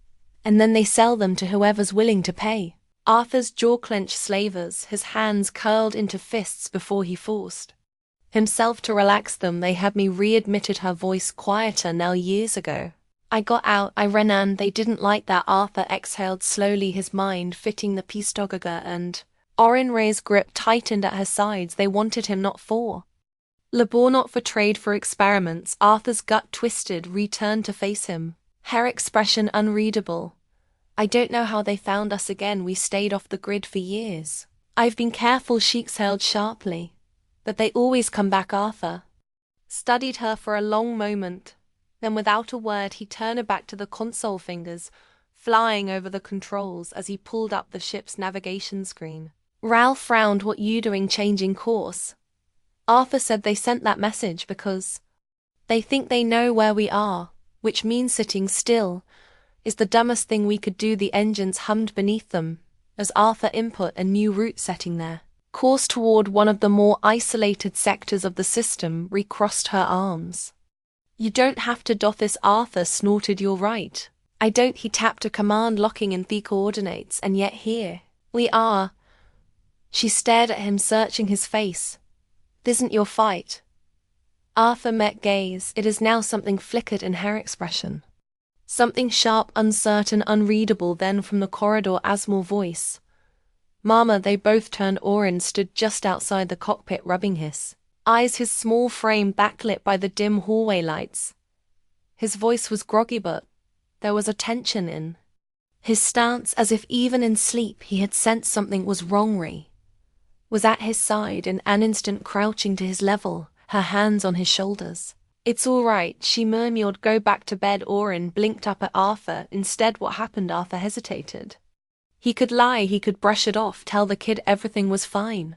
and then they sell them to whoever's willing to pay. Arthur's jaw clenched. Slavers, his hands curled into fists before he forced himself to relax them. They had me, readmitted, her voice quieter now. Years ago I got out, I ran, and they didn't like that. Arthur exhaled slowly, his mind fitting the piece together, and Orin. Ray's grip tightened at her sides. They wanted him, not for labor, not for trade, for experiments. Arthur's gut twisted, returned to face him, her expression unreadable. I don't know how they found us again. We stayed off the grid for years. I've been careful. She exhaled sharply. But they always come back. Arthur studied her for a long moment. Then without a word he turned her back to the console, fingers flying over the controls as he pulled up the ship's navigation screen. Ralph frowned. What you doing, changing course? Arthur said they sent that message because they think they know where we are, which means sitting still is the dumbest thing we could do. The engines hummed beneath them as Arthur input a new route, setting their course toward one of the more isolated sectors of the system. Recrossed her arms. You don't have to do this, Arthur snorted. You're right. I don't. He tapped a command, locking in the coordinates, and yet here we are. She stared at him, searching his face. Isn't your fight? Arthur met gaze. It is now. Something flickered in her expression. Something sharp, uncertain, unreadable. Then from the corridor, a small voice. Mama. They both turned. Orin stood just outside the cockpit, rubbing his eyes, his small frame backlit by the dim hallway lights. His voice was groggy, but there was a tension in his stance, as if even in sleep he had sensed something was wrong. Ree was at his side, in an instant crouching to his level, her hands on his shoulders. It's all right, she murmured. Go back to bed. Orin blinked up at Arthur. Instead, what happened? Arthur hesitated. He could lie, he could brush it off, tell the kid everything was fine.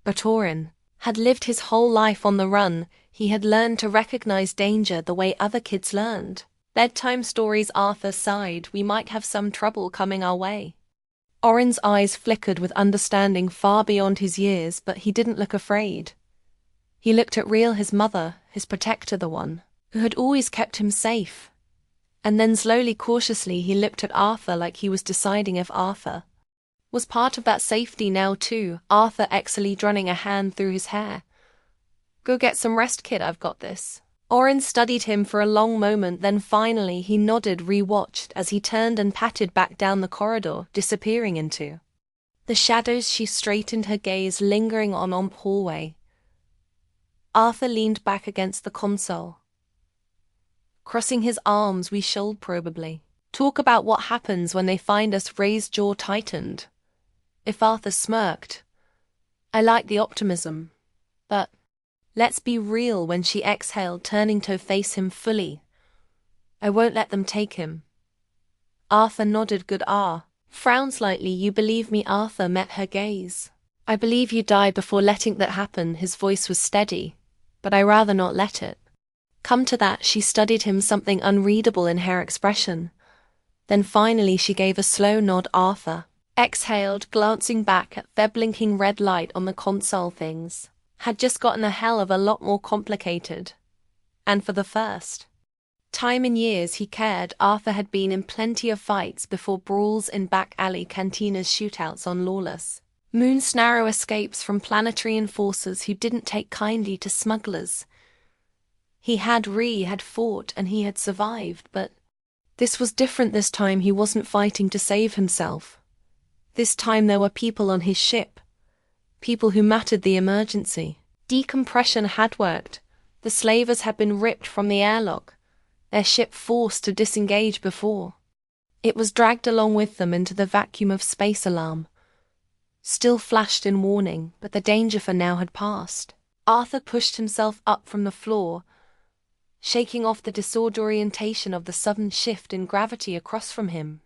But Orin had lived his whole life on the run. He had learned to recognize danger the way other kids learned. Bedtime stories, Arthur sighed. We might have some trouble coming our way. Orin's eyes flickered with understanding far beyond his years, but he didn't look afraid. He looked at Real, his mother, his protector, the one who had always kept him safe. And then slowly, cautiously, he looked at Arthur like he was deciding if Arthur was part of that safety now too. Arthur exhaled, running a hand through his hair. Go get some rest, kid, I've got this. Orin studied him for a long moment, then finally he nodded, re-watched as he turned and patted back down the corridor, disappearing into the shadows. She straightened her gaze, lingering on the hallway. Arthur leaned back against the console, crossing his arms. We should probably talk about what happens when they find us. Ray's jaw tightened. If Arthur smirked, I like the optimism, but let's be real. When she exhaled, turning to face him fully, I won't let them take him. Arthur nodded. Good. Frowned slightly. You believe me? Arthur met her gaze. I believe you died before letting that happen. His voice was steady, but I rather not let it come to that. She studied him, something unreadable in her expression. Then finally she gave a slow nod. Arthur exhaled, glancing back at the blinking red light on the console. Things had just gotten a hell of a lot more complicated. And for the first time in years he cared. Arthur had been in plenty of fights before, brawls in back alley cantinas, shootouts on lawless moons, narrow escapes from planetary enforcers who didn't take kindly to smugglers. He had fought and he had survived, but this was different. This time he wasn't fighting to save himself. This time there were people on his ship, people who mattered. The emergency decompression had worked. The slavers had been ripped from the airlock, their ship forced to disengage before it was dragged along with them into the vacuum of space. Alarm still flashed in warning, but the danger for now had passed. Arthur pushed himself up from the floor, shaking off the disorientation of the sudden shift in gravity across from him.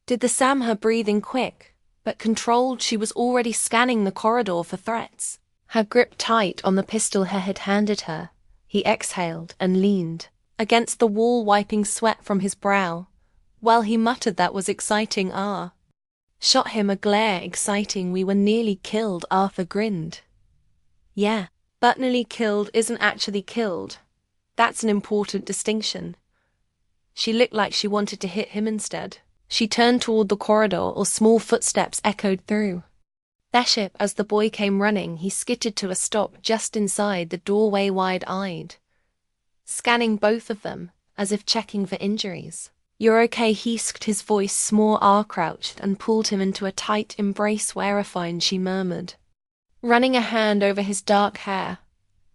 Did the Sam, her breathing quick but controlled. She was already scanning the corridor for threats, her grip tight on the pistol he had handed her. He exhaled and leaned against the wall, wiping sweat from his brow, while he muttered, that was exciting. Shot him a glare. Exciting? We were nearly killed. Arthur grinned. Yeah, but nearly killed isn't actually killed. That's an important distinction. She looked like she wanted to hit him instead. She turned toward the corridor, or small footsteps echoed through their ship. As the boy came running, he skittered to a stop just inside the doorway, wide-eyed, scanning both of them, as if checking for injuries. You're okay, he hissed, his voice small. Crouched and pulled him into a tight embrace. We're fine, she murmured, running a hand over his dark hair.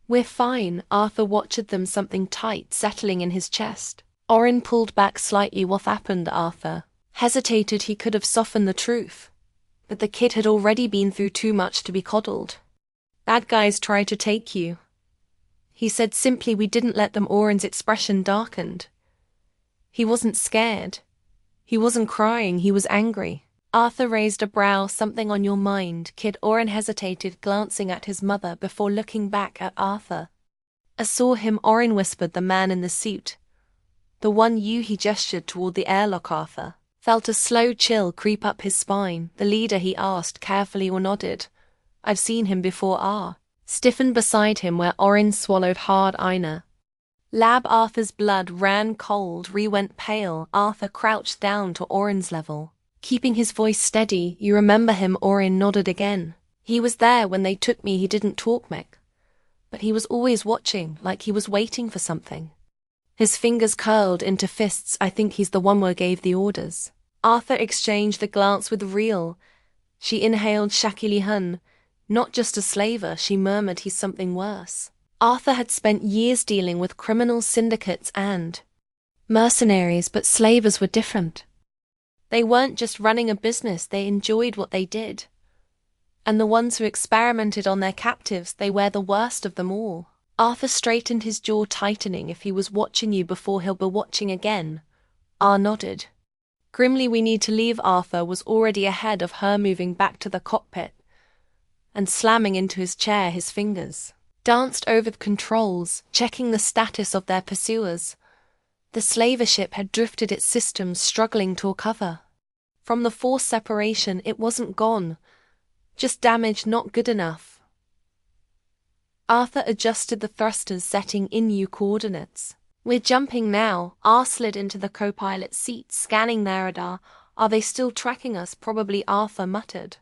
We're fine. Arthur watched them, something tight settling in his chest. Orin pulled back slightly. What happened? Arthur hesitated. He could have softened the truth, but the kid had already been through too much to be coddled. Bad guys tried to take you, he said simply. We didn't let them. Orin's expression darkened. He wasn't scared. He wasn't crying. He was angry. Arthur raised a brow. Something on your mind, kid? Orin hesitated, glancing at his mother before looking back at Arthur. I saw him, Orin whispered. The man in the suit, the one you. He gestured toward the airlock. Arthur felt a slow chill creep up his spine. The leader? He asked carefully, or nodded. I've seen him before. Stiffened beside him where Orin swallowed hard. Ina lab. Arthur's blood ran cold, went pale. Arthur crouched down to Orin's level, keeping his voice steady. You remember him? Orin nodded again. He was there when they took me. He didn't talk much, but he was always watching, like he was waiting for something. His fingers curled into fists. I think he's the one who gave the orders. Arthur exchanged the glance with Real. She inhaled shakily. Not just a slaver, she murmured. He's something worse. Arthur had spent years dealing with criminal syndicates and mercenaries, but slavers were different. They weren't just running a business, they enjoyed what they did. And the ones who experimented on their captives, they were the worst of them all. Arthur straightened, his jaw tightening. If he was watching you before, he'll be watching again. Nodded grimly. We need to leave. Arthur was already ahead of her, moving back to the cockpit and slamming into his chair. His fingers danced over the controls, checking the status of their pursuers. The slaver ship had drifted, its systems struggling to recover. From the force separation, it wasn't gone, just damaged, not good enough. Arthur adjusted the thrusters, setting in new coordinates. We're jumping now. R slid into the co-pilot's seat, scanning their radar. Are they still tracking us? Probably, Arthur muttered.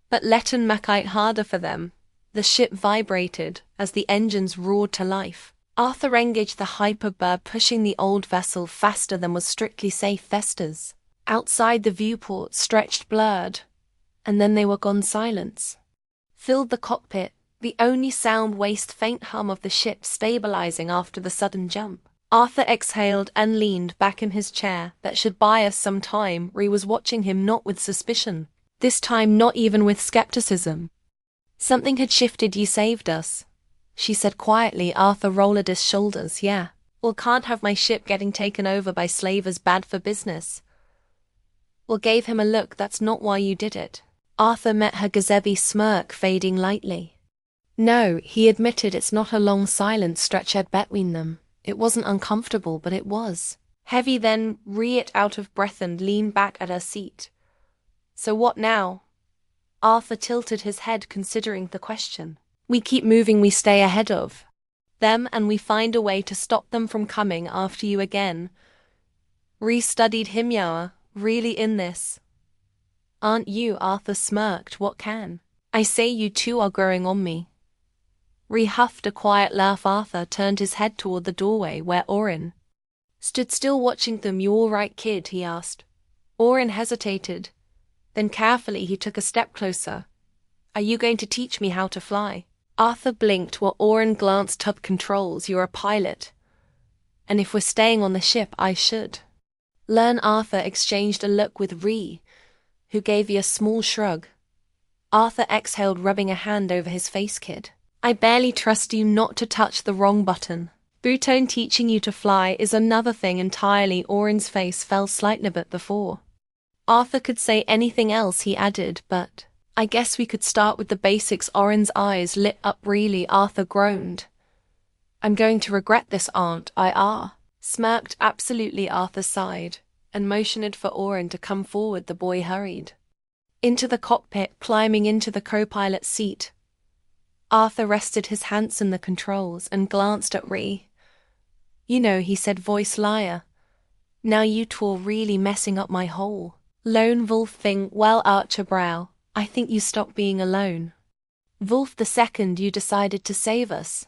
But let and make it harder for them. The ship vibrated as the engines roared to life. Arthur engaged the hyperbird, pushing the old vessel faster than was strictly safe. Vestas outside the viewport stretched blurred, and then they were gone. Silence filled the cockpit, the only sound waste faint hum of the ship stabilizing after the sudden jump. Arthur exhaled and leaned back in his chair. That should buy us some time. Ree was watching him, not with suspicion. This time not even with skepticism. Something had shifted. You saved us, she said quietly. Arthur rolled his shoulders. Yeah. Well, can't have my ship getting taken over by slavers. Bad for business. Well, gave him a look. That's not why you did it. Arthur met her gazebo smirk fading lightly. No, he admitted. It's not. A long silence stretched between them. It wasn't uncomfortable, but it was heavy. Then Ree, out of breath, and leaned back at her seat. So what now? Arthur tilted his head, considering the question. We keep moving. We stay ahead of them, and we find a way to stop them from coming after you again. Ree studied him. You're really in this, aren't you? Arthur smirked. What can I say? You two are growing on me. Ree huffed a quiet laugh. Arthur turned his head toward the doorway where Orin stood still, watching them. You all right, kid? He asked. Orin hesitated. Then carefully he took a step closer. Are you going to teach me how to fly? Arthur blinked while Orin glanced. Tub controls. You're a pilot. And if we're staying on the ship, I should learn. Arthur exchanged a look with Ree, who gave you a small shrug. Arthur exhaled, rubbing a hand over his face. Kid, I barely trust you not to touch the wrong button. Butone teaching you to fly is another thing entirely. Orin's face fell slightly, but before Arthur could say anything else, he added, but I guess we could start with the basics. Orin's eyes lit up. Really? Arthur groaned. I'm going to regret this, aren't I? Smirked. Absolutely. Arthur sighed and motioned for Orin to come forward. The boy hurried into the cockpit, climbing into the co-pilot's seat. Arthur rested his hands in the controls and glanced at Ree. You know, he said, voice liar. Now you two are really messing up my whole lone wolf thing. Well, Archer brow, I think you stopped being alone wolf the second you decided to save us.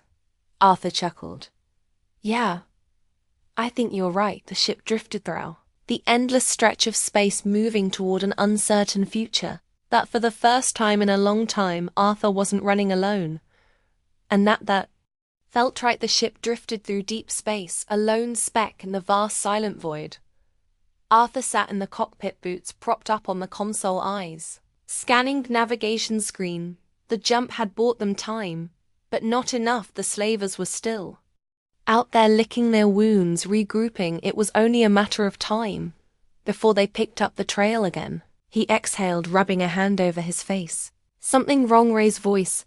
Arthur chuckled. Yeah, I think you're right. The ship drifted through the endless stretch of space, moving toward an uncertain future. That for the first time in a long time, Arthur wasn't running alone. And that felt right. The ship drifted through deep space, a lone speck in the vast silent void. Arthur sat in the cockpit, boots propped up on the console, eyes scanning the navigation screen. The jump had bought them time, but not enough. The slavers were still out there licking their wounds, regrouping. It was only a matter of time before they picked up the trail again. He exhaled, rubbing a hand over his face. Something wrong? Ray's voice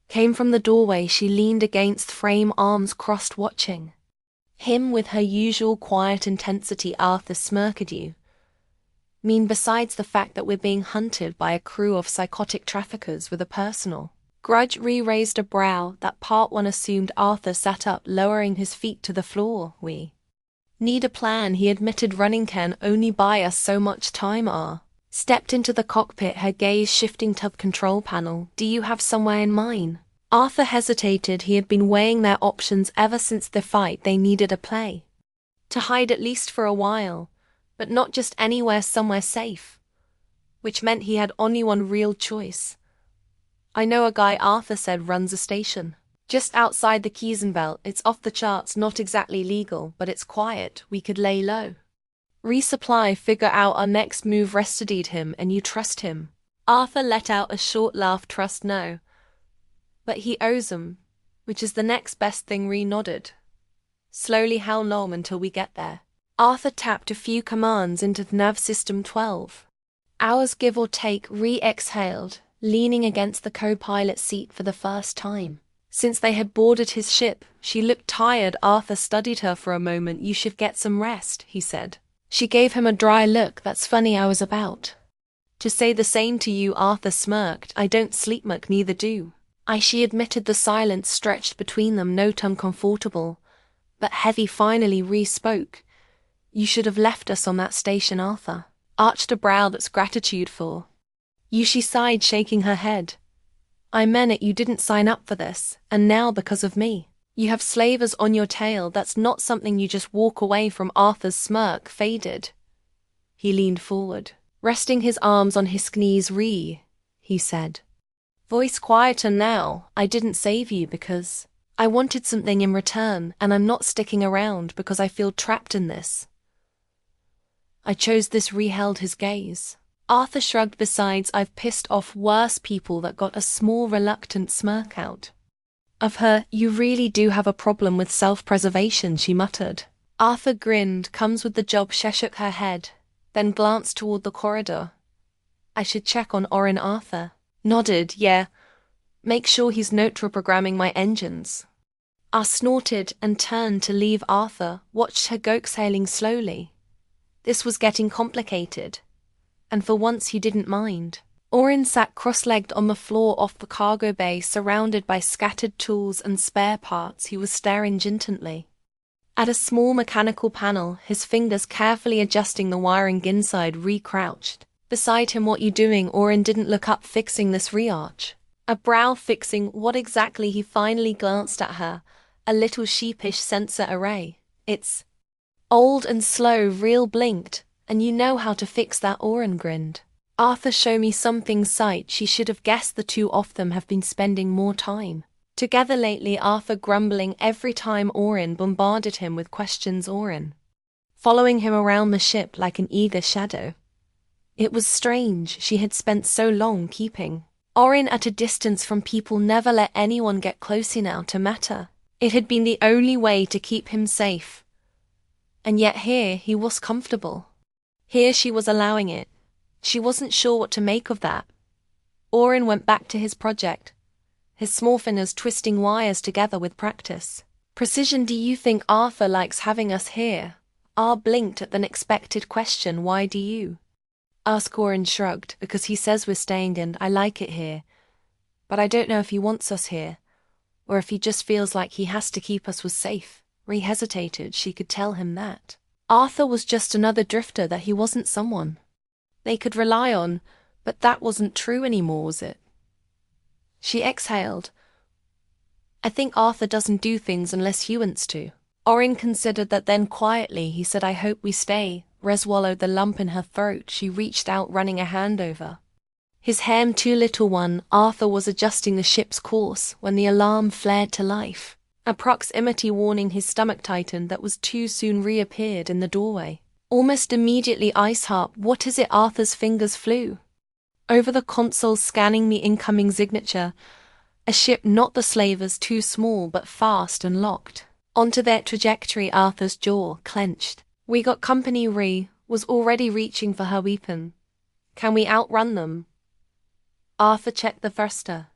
came from the doorway. She leaned against the frame, arms crossed, watching him with her usual quiet intensity. Arthur smirked. You mean besides the fact that we're being hunted by a crew of psychotic traffickers with a personal grudge? Ree raised a brow. That part one assumed. Arthur sat up, lowering his feet to the floor. We need a plan, he admitted. Running can only buy us so much time. Stepped into the cockpit, her gaze shifting to the control panel. Do you have somewhere in mind? Arthur hesitated. He had been weighing their options ever since the fight. They needed a place to hide, at least for a while, but not just anywhere, somewhere safe, which meant he had only one real choice. I know a guy, Arthur said, runs a station just outside the Kiesenbelt. It's off the charts, not exactly legal, but it's quiet. We could lay low, resupply, figure out our next move. Rested him. And you trust him? Arthur let out a short laugh. Trust? No. But he owes 'em, which is the next best thing. Ree nodded. Slowly. How long until we get there? Arthur tapped a few commands into the nav system. 12 hours, give or take. Ree exhaled, leaning against the co-pilot seat for the first time. Since they had boarded his ship, she looked tired. Arthur studied her for a moment. "You should get some rest," he said. She gave him a dry look. "That's funny, I was about to say the same to you." Arthur smirked. "I don't sleep much, neither do I." She admitted. The silence stretched between them, not uncomfortable, but heavy. Finally Ree spoke. "You should have left us on that station." Arthur arched a brow. "That's gratitude for you," she sighed, shaking her head. "I meant it. You didn't sign up for this, and now because of me, you have slavers on your tail. That's not something you just walk away from." Arthur's smirk faded. He leaned forward, resting his arms on his knees. "Ree," he said, voice quieter now, "I didn't save you because I wanted something in return, and I'm not sticking around because I feel trapped in this. I chose this." Ree held his gaze. Arthur shrugged. "Besides, I've pissed off worse people." That got a small reluctant smirk out of her. "You really do have a problem with self-preservation," she muttered. Arthur grinned. "Comes with the job." She shook her head, then glanced toward the corridor. "I should check on Orin." Arthur nodded. "Yeah, make sure he's not reprogramming my engines." I snorted and turned to leave. Arthur watched her go, exhaling slowly. This was getting complicated, and for once he didn't mind. Orin sat cross-legged on the floor off the cargo bay, surrounded by scattered tools and spare parts. He was staring gently at a small mechanical panel, his fingers carefully adjusting the wiring inside. Ree crouched beside him. "What you doing?" Orin didn't look up. "Fixing this rearch." A brow. "Fixing what exactly?" He finally glanced at her, a little sheepish. "Sensor array. It's old and slow." Ree blinked. "And you know how to fix that?" Orin grinned. "Arthur, show me something." Sight. She should have guessed the two of them have been spending more time together lately. Arthur grumbling every time Orin bombarded him with questions. Orin following him around the ship like an eager shadow. It was strange. She had spent so long keeping Orin at a distance from people, never let anyone get close enough to matter. It had been the only way to keep him safe. And yet here he was comfortable. Here she was allowing it. She wasn't sure what to make of that. Orin went back to his project, his small fingers twisting wires together with practice. "Precision." "Do you think Arthur likes having us here?" R blinked at the unexpected question. "Why do you ask?" Orin shrugged. "Because he says we're staying, and I like it here. But I don't know if he wants us here, or if he just feels like he has to keep us safe." Ree hesitated. She could tell him that Arthur was just another drifter, that he wasn't someone they could rely on, but that wasn't true anymore, was it? She exhaled. "I think Arthur doesn't do things unless he wants to." Orin considered that, then quietly he said, "I hope we stay." Rez swallowed the lump in her throat. She reached out, running a hand over his hair. "Too little one." Arthur was adjusting the ship's course when the alarm flared to life. A proximity warning. His stomach tightened. That was too soon. Reappeared in the doorway almost immediately. "Iceheart, what is it?" Arthur's fingers flew over the console, scanning the incoming signature. A ship, not the slavers, too small but fast and locked onto their trajectory. Arthur's jaw clenched. "We got company." Ree was already reaching for her weapon. "Can we outrun them?" Arthur checked the thruster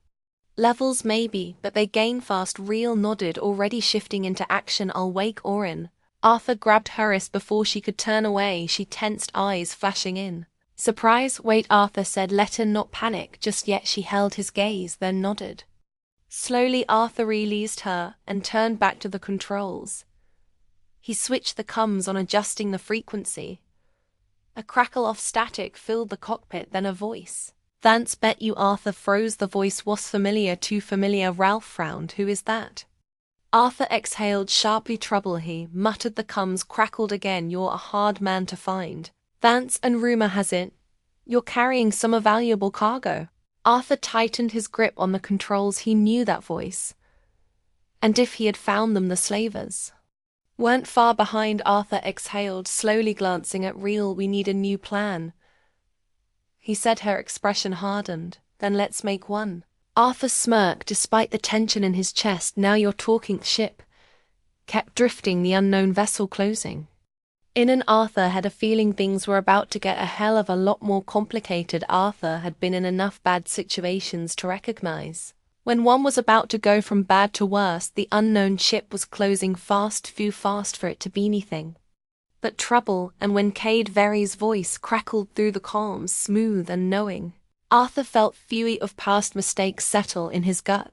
levels. "Maybe, but they gain fast." Ree nodded, already shifting into action. "I'll wake Orin." Arthur grabbed her wrist before she could turn away. She tensed, eyes flashing in surprise. "Wait," Arthur said. "Let her not panic just yet." She held his gaze, then nodded. Slowly Arthur released her and turned back to the controls. He switched the comms on, adjusting the frequency. A crackle of static filled the cockpit, then a voice. "Thanks, bet you." Arthur froze. The voice was familiar, too familiar. Ralph frowned. "Who is that?" Arthur exhaled sharply. "Trouble," he muttered. The comms crackled again. "You're a hard man to find. Thanks, and rumor has it you're carrying some valuable cargo." Arthur tightened his grip on the controls. He knew that voice. And if he had found them, the slavers weren't far behind. Arthur exhaled, slowly glancing at Reel. "We need a new plan," he said. Her expression hardened. "Then let's make one." Arthur smirked despite the tension in his chest. "Now you're talking." Ship kept drifting, the unknown vessel closing in, and Arthur had a feeling things were about to get a hell of a lot more complicated. Arthur had been in enough bad situations to recognize When one was about to go from bad to worse, the unknown ship was closing fast, too fast for it to be anything but trouble, and when Cade Very's voice crackled through the calms, smooth and knowing, Arthur felt fury of past mistakes settle in his gut.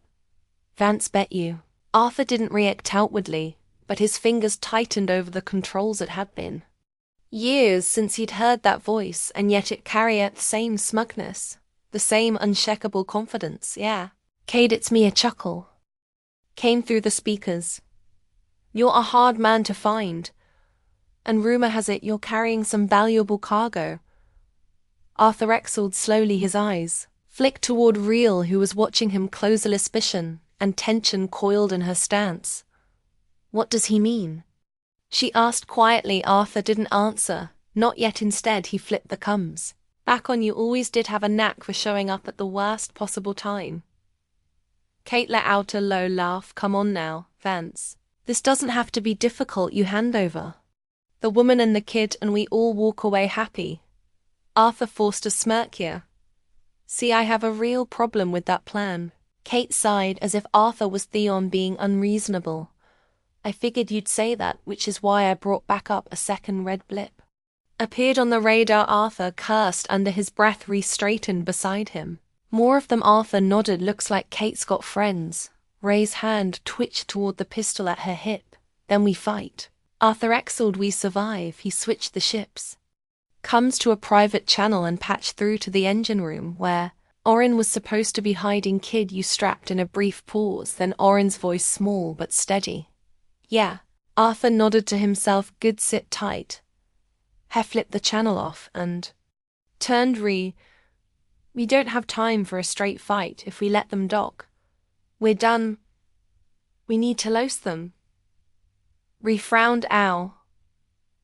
Vance bet you. Arthur didn't react outwardly, but his fingers tightened over the controls. It had been years since he'd heard that voice, and yet it carried the same smugness, the same unshakable confidence. Yeah. Cade, it's me. A chuckle came through the speakers. You're a hard man to find, and rumor has it you're carrying some valuable cargo. Arthur exhaled slowly, his eyes flicked toward Reel, who was watching him closer. Suspicion and tension coiled in her stance. What does he mean? She asked quietly. Arthur didn't answer, not yet. Instead, he flipped the comes back on. You always did have a knack for showing up at the worst possible time. Kate let out a low laugh. Come on now, Vance. This doesn't have to be difficult. You hand over the woman and the kid and we all walk away happy. Arthur forced a smirk here. See, I have a real problem with that plan. Kate sighed as if Arthur was Theon being unreasonable. I figured you'd say that, which is why I brought back up. A second red blip appeared on the radar. Arthur cursed under his breath. Ree straightened beside him. More of them. Arthur nodded. Looks like Kate's got friends. Ray's hand twitched toward the pistol at her hip. Then we fight. Arthur exhaled. We survive. He switched the ships. Comes to a private channel and patched through to the engine room where Orin was supposed to be hiding. Kid, you strapped. In a brief pause, then Orin's voice small but steady. Yeah. Arthur nodded to himself. Good, sit tight. He flipped the channel off and turned. We don't have time for a straight fight. If we let them dock, we're done. We need to loose them. Ree frowned. Ow.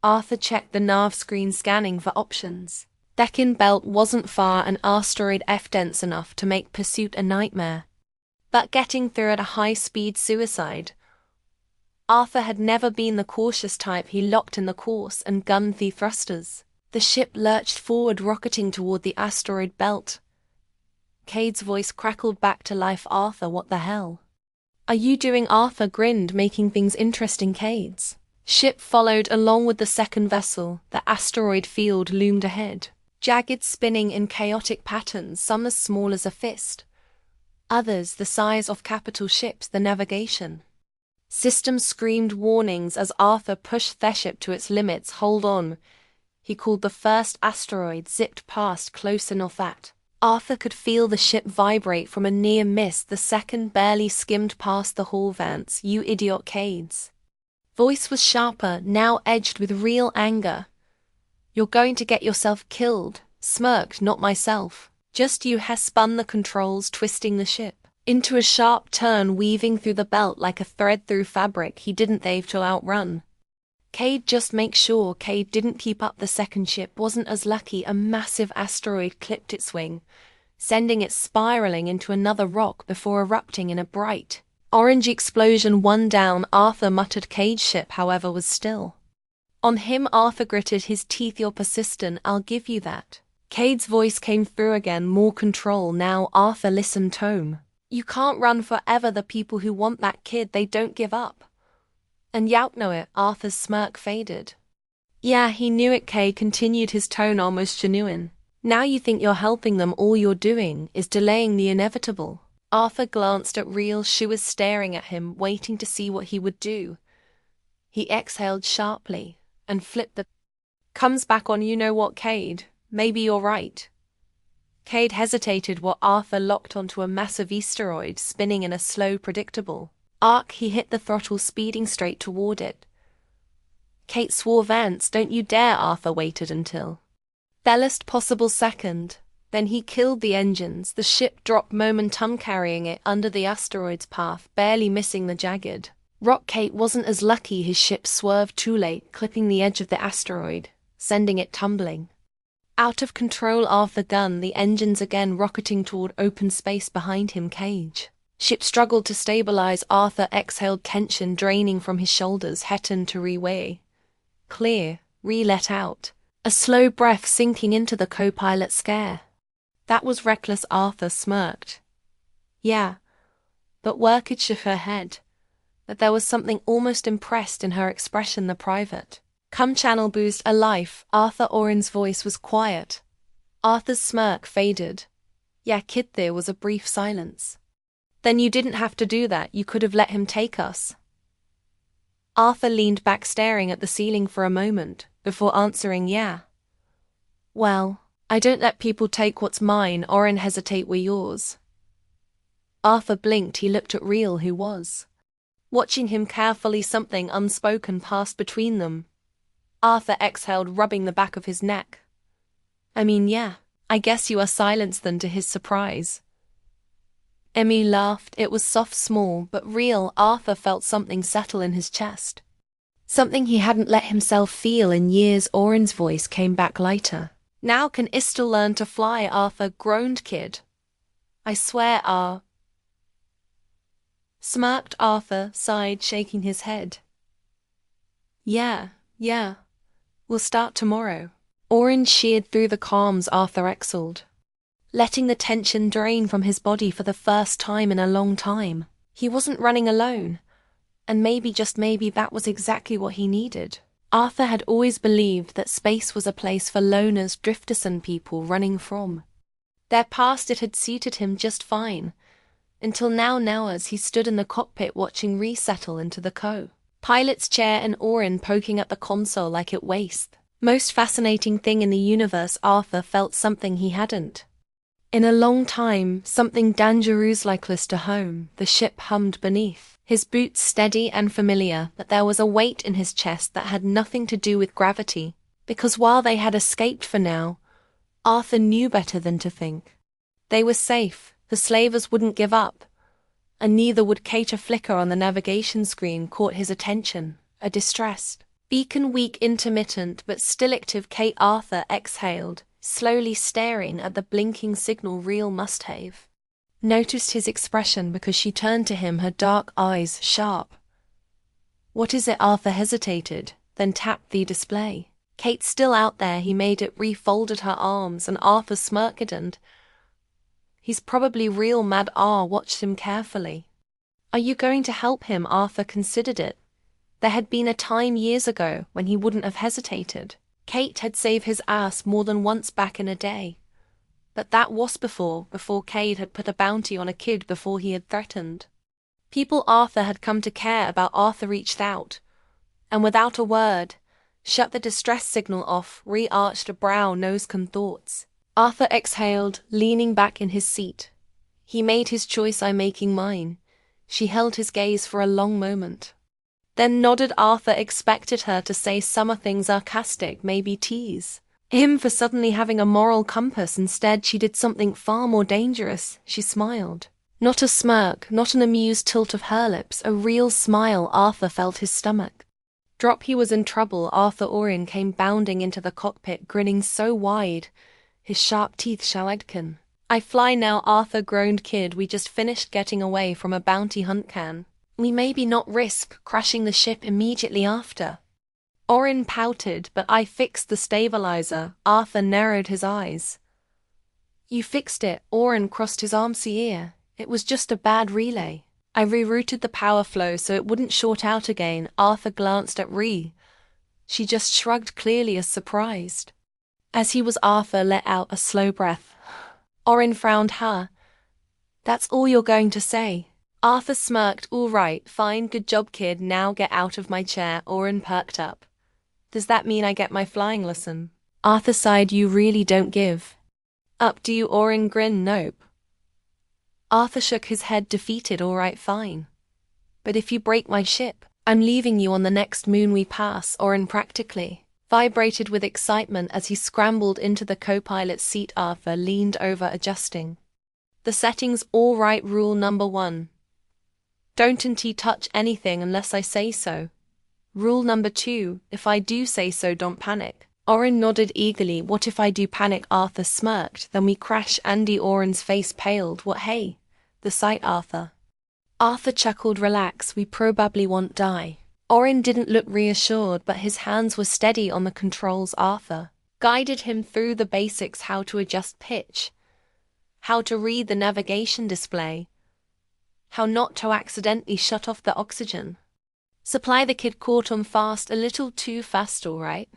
Arthur checked the nav screen, scanning for options. Deccan belt wasn't far, and asteroid F dense enough to make pursuit a nightmare. But getting through at a high-speed suicide. Arthur had never been the cautious type. He locked in the course and gunned the thrusters. The ship lurched forward, rocketing toward the asteroid belt. Cade's voice crackled back to life. Arthur, what the hell are you doing? Arthur grinned, making things interesting. Cade's ship followed along with the second vessel. The asteroid field loomed ahead, jagged, spinning in chaotic patterns, some as small as a fist, others the size of capital ships. The navigation system screamed warnings as Arthur pushed their ship to its limits. Hold on, he called. The first asteroid zipped past, close enough that Arthur could feel the ship vibrate from a near miss. The second barely skimmed past the hull. Vance, you idiot. Cade's voice was sharper, now edged with real anger. You're going to get yourself killed. Smirked. Not myself. Just you. He spun the controls, twisting the ship into a sharp turn, weaving through the belt like a thread through fabric. He didn't they've to outrun. Cade, just make sure. Cade didn't keep up. The second ship wasn't as lucky. A massive asteroid clipped its wing, sending it spiraling into another rock before erupting in a bright orange explosion. One down. Arthur muttered. Cade's ship, however, was still on him. Arthur gritted his teeth. You're persistent, I'll give you that. Cade's voice came through again, more control now. Arthur listened. Tome, you can't run forever. The people who want that kid, they don't give up. And Yout know it. Arthur's smirk faded. Yeah, he knew it. Cade continued, his tone almost genuine. Now you think you're helping them. All you're doing is delaying the inevitable. Arthur glanced at Reel. She was staring at him, waiting to see what he would do. He exhaled sharply and flipped the comes back on. You know what, Cade? Maybe you're right. Cade hesitated while Arthur locked onto a massive asteroid spinning in a slow, predictable arc. He hit the throttle, speeding straight toward it. Kate swore. Vance, don't you dare. Arthur waited until fellest possible second. Then he killed the engines. The ship dropped momentum, carrying it under the asteroid's path, barely missing the jagged rock. Kate wasn't as lucky. His ship swerved too late, clipping the edge of the asteroid, sending it tumbling out of control. Arthur gunned the engines again, rocketing toward open space behind him. Cage ship struggled to stabilize. Arthur exhaled, tension draining from his shoulders. Hetton to Ree. Clear. Ree let out a slow breath, sinking into the co-pilot scare. That was reckless. Arthur smirked. Yeah. But Workage shook her head, that there was something almost impressed in her expression the private. Come channel boozed a life, Arthur Orin's voice was quiet. Arthur's smirk faded. Yeah, kid, there was a brief silence. Then you didn't have to do that, you could have let him take us. Arthur leaned back staring at the ceiling for a moment, before answering yeah. Well, I don't let people take what's mine, Orin hesitate were yours. Arthur blinked, he looked at Real who was watching him carefully, something unspoken passed between them. Arthur exhaled, rubbing the back of his neck. I mean, yeah, I guess you are silenced then, to his surprise. Emmy laughed, it was soft, small, but real. Arthur felt something settle in his chest. Something he hadn't let himself feel in years. Orin's voice came back lighter. Now can Istel learn to fly? Arthur groaned. Kid, I swear, smirked Arthur, sighed, shaking his head. Yeah, we'll start tomorrow. Orin sheared through the calms. Arthur exhaled, letting the tension drain from his body for the first time in a long time. He wasn't running alone, and maybe, just maybe, that was exactly what he needed. Arthur had always believed that space was a place for loners, drifters and people running from their past. It had suited him just fine, until now as he stood in the cockpit watching resettle into the co-pilot's chair and Orin poking at the console like it was most fascinating thing in the universe. Arthur felt something he hadn't in a long time, something dangerous-like close to home. The ship hummed beneath his boots, steady and familiar, but there was a weight in his chest that had nothing to do with gravity, because while they had escaped for now, Arthur knew better than to think they were safe. The slavers wouldn't give up, and neither would Kate. A flicker on the navigation screen caught his attention, a distressed beacon, weak, intermittent, but still active. Kate. Arthur exhaled, slowly staring at the blinking signal. Real must have noticed his expression because she turned to him, her dark eyes sharp. What is it? Arthur hesitated, then tapped the display. Kate still out there. He made it, refolded her arms, and Arthur smirked. And he's probably real mad. Watched him carefully. Are you going to help him? Arthur considered it. There had been a time years ago when he wouldn't have hesitated. Kate had saved his ass more than once back in a day. But that was before Kate had put a bounty on a kid, before he had threatened people Arthur had come to care about. Arthur reached out, and without a word, shut the distress signal off, re-arched a brow, nose-con thoughts. Arthur exhaled, leaning back in his seat. He made his choice, I'm making mine. She held his gaze for a long moment, then nodded. Arthur expected her to say something sarcastic, maybe tease him for suddenly having a moral compass. Instead, she did something far more dangerous. She smiled. Not a smirk, not an amused tilt of her lips, a real smile. Arthur felt his stomach drop. He was in trouble. Arthur Orin came bounding into the cockpit, grinning so wide, his sharp teeth shallagkin. I fly now, Arthur groaned. Kid, we just finished getting away from a bounty hunt. Can we maybe not risk crashing the ship immediately after? Orin pouted, but I fixed the stabilizer. Arthur narrowed his eyes. You fixed it? Orin crossed his arms. Ear. It was just a bad relay. I rerouted the power flow so it wouldn't short out again. Arthur glanced at Ree. She just shrugged, clearly as surprised as he was. Arthur let out a slow breath. Orin frowned. That's all you're going to say? Arthur smirked. All right, fine, good job, kid. Now get out of my chair. Orin perked up. Does that mean I get my flying lesson? Arthur sighed. You really don't give up, do you? Orin grinned. Nope. Arthur shook his head, defeated. All right, fine. But if you break my ship, I'm leaving you on the next moon we pass. Orin practically vibrated with excitement as he scrambled into the co-pilot's seat. Arthur leaned over, adjusting the settings. All right, rule number 1. Don't touch anything unless I say so. Rule number 2, if I do say so, don't panic. Orin nodded eagerly. What if I do panic? Arthur smirked. Then we crash. Andy. Orin's face paled. What? Hey, the sight, Arthur. Arthur chuckled. Relax, we probably won't die. Orin didn't look reassured, but his hands were steady on the controls. Arthur guided him through the basics: how to adjust pitch, how to read the navigation display, How not to accidentally shut off the oxygen. Supply the kid caught on fast, a little too fast, all right.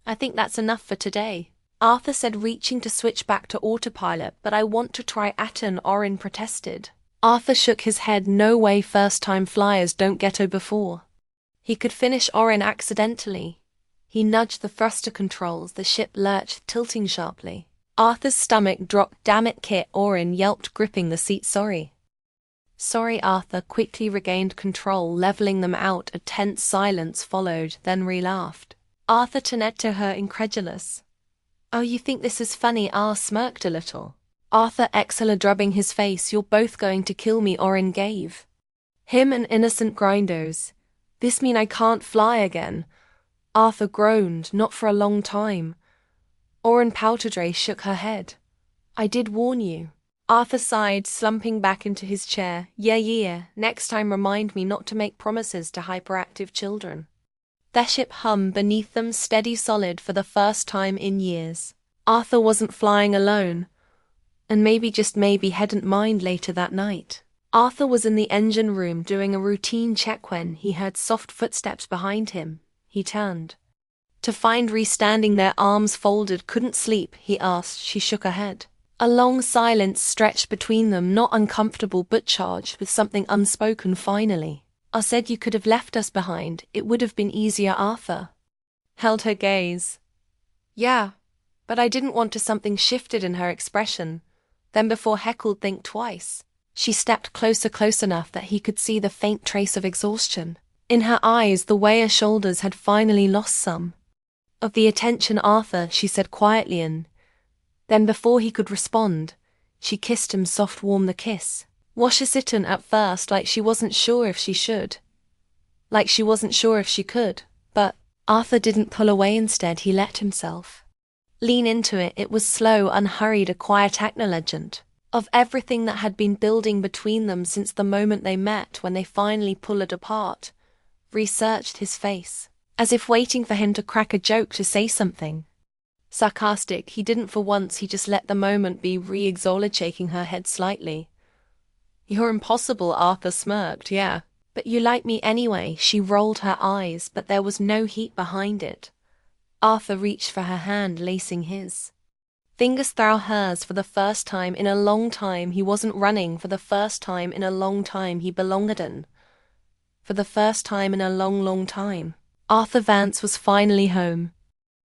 I think that's enough for today, Arthur said, reaching to switch back to autopilot. But I want to try Atten, Orin protested. Arthur shook his head. No way, first-time flyers don't get over before. He could finish Orin accidentally. He nudged the thruster controls. The ship lurched, tilting sharply. Arthur's stomach dropped. Damn it, Kit, Orin yelped, gripping the seat. Sorry, Arthur quickly regained control, leveling them out. A tense silence followed, then re-laughed. Arthur turned to her, incredulous. Oh, you think this is funny? Ah, smirked a little. Arthur exhaled, drubbing his face. You're both going to kill me, Orin gave him an innocent grindos. This mean I can't fly again? Arthur groaned. Not for a long time. Orin Powterdray shook her head. I did warn you. Arthur sighed, slumping back into his chair. Yeah. Next time remind me not to make promises to hyperactive children. Their ship hummed beneath them, steady, solid, for the first time in years. Arthur wasn't flying alone. And maybe, just maybe, hadn't mind later that night. Arthur was in the engine room doing a routine check when he heard soft footsteps behind him. He turned to find Ree standing there, arms folded. Couldn't sleep, he asked. She shook her head. A long silence stretched between them, not uncomfortable but charged with something unspoken. Finally, I said you could have left us behind. It would have been easier. Arthur held her gaze. Yeah, but I didn't want to. Something shifted in her expression. Then before heckled, think twice. She stepped close enough that he could see the faint trace of exhaustion in her eyes, the way her shoulders had finally lost some of the attention. Arthur, she said quietly, and then before he could respond, she kissed him soft, warm. The kiss was hesitant at first, like she wasn't sure if she should. Like she wasn't sure if she could. But Arthur didn't pull away. Instead, he let himself lean into it. It was slow, unhurried, a quiet acknowledgement of everything that had been building between them since the moment they met. When they finally pulled it apart, researched his face, as if waiting for him to crack a joke, to say something sarcastic. He didn't for once. He just let the moment be. Re-exhaled, shaking her head slightly. You're impossible, Arthur smirked. Yeah, but you like me anyway. She rolled her eyes, but there was no heat behind it. Arthur reached for her hand, lacing his fingers through hers. For the first time in a long time, he wasn't running. For the first time in a long time, he belonged in. For the first time in a long time, Arthur Vance was finally home.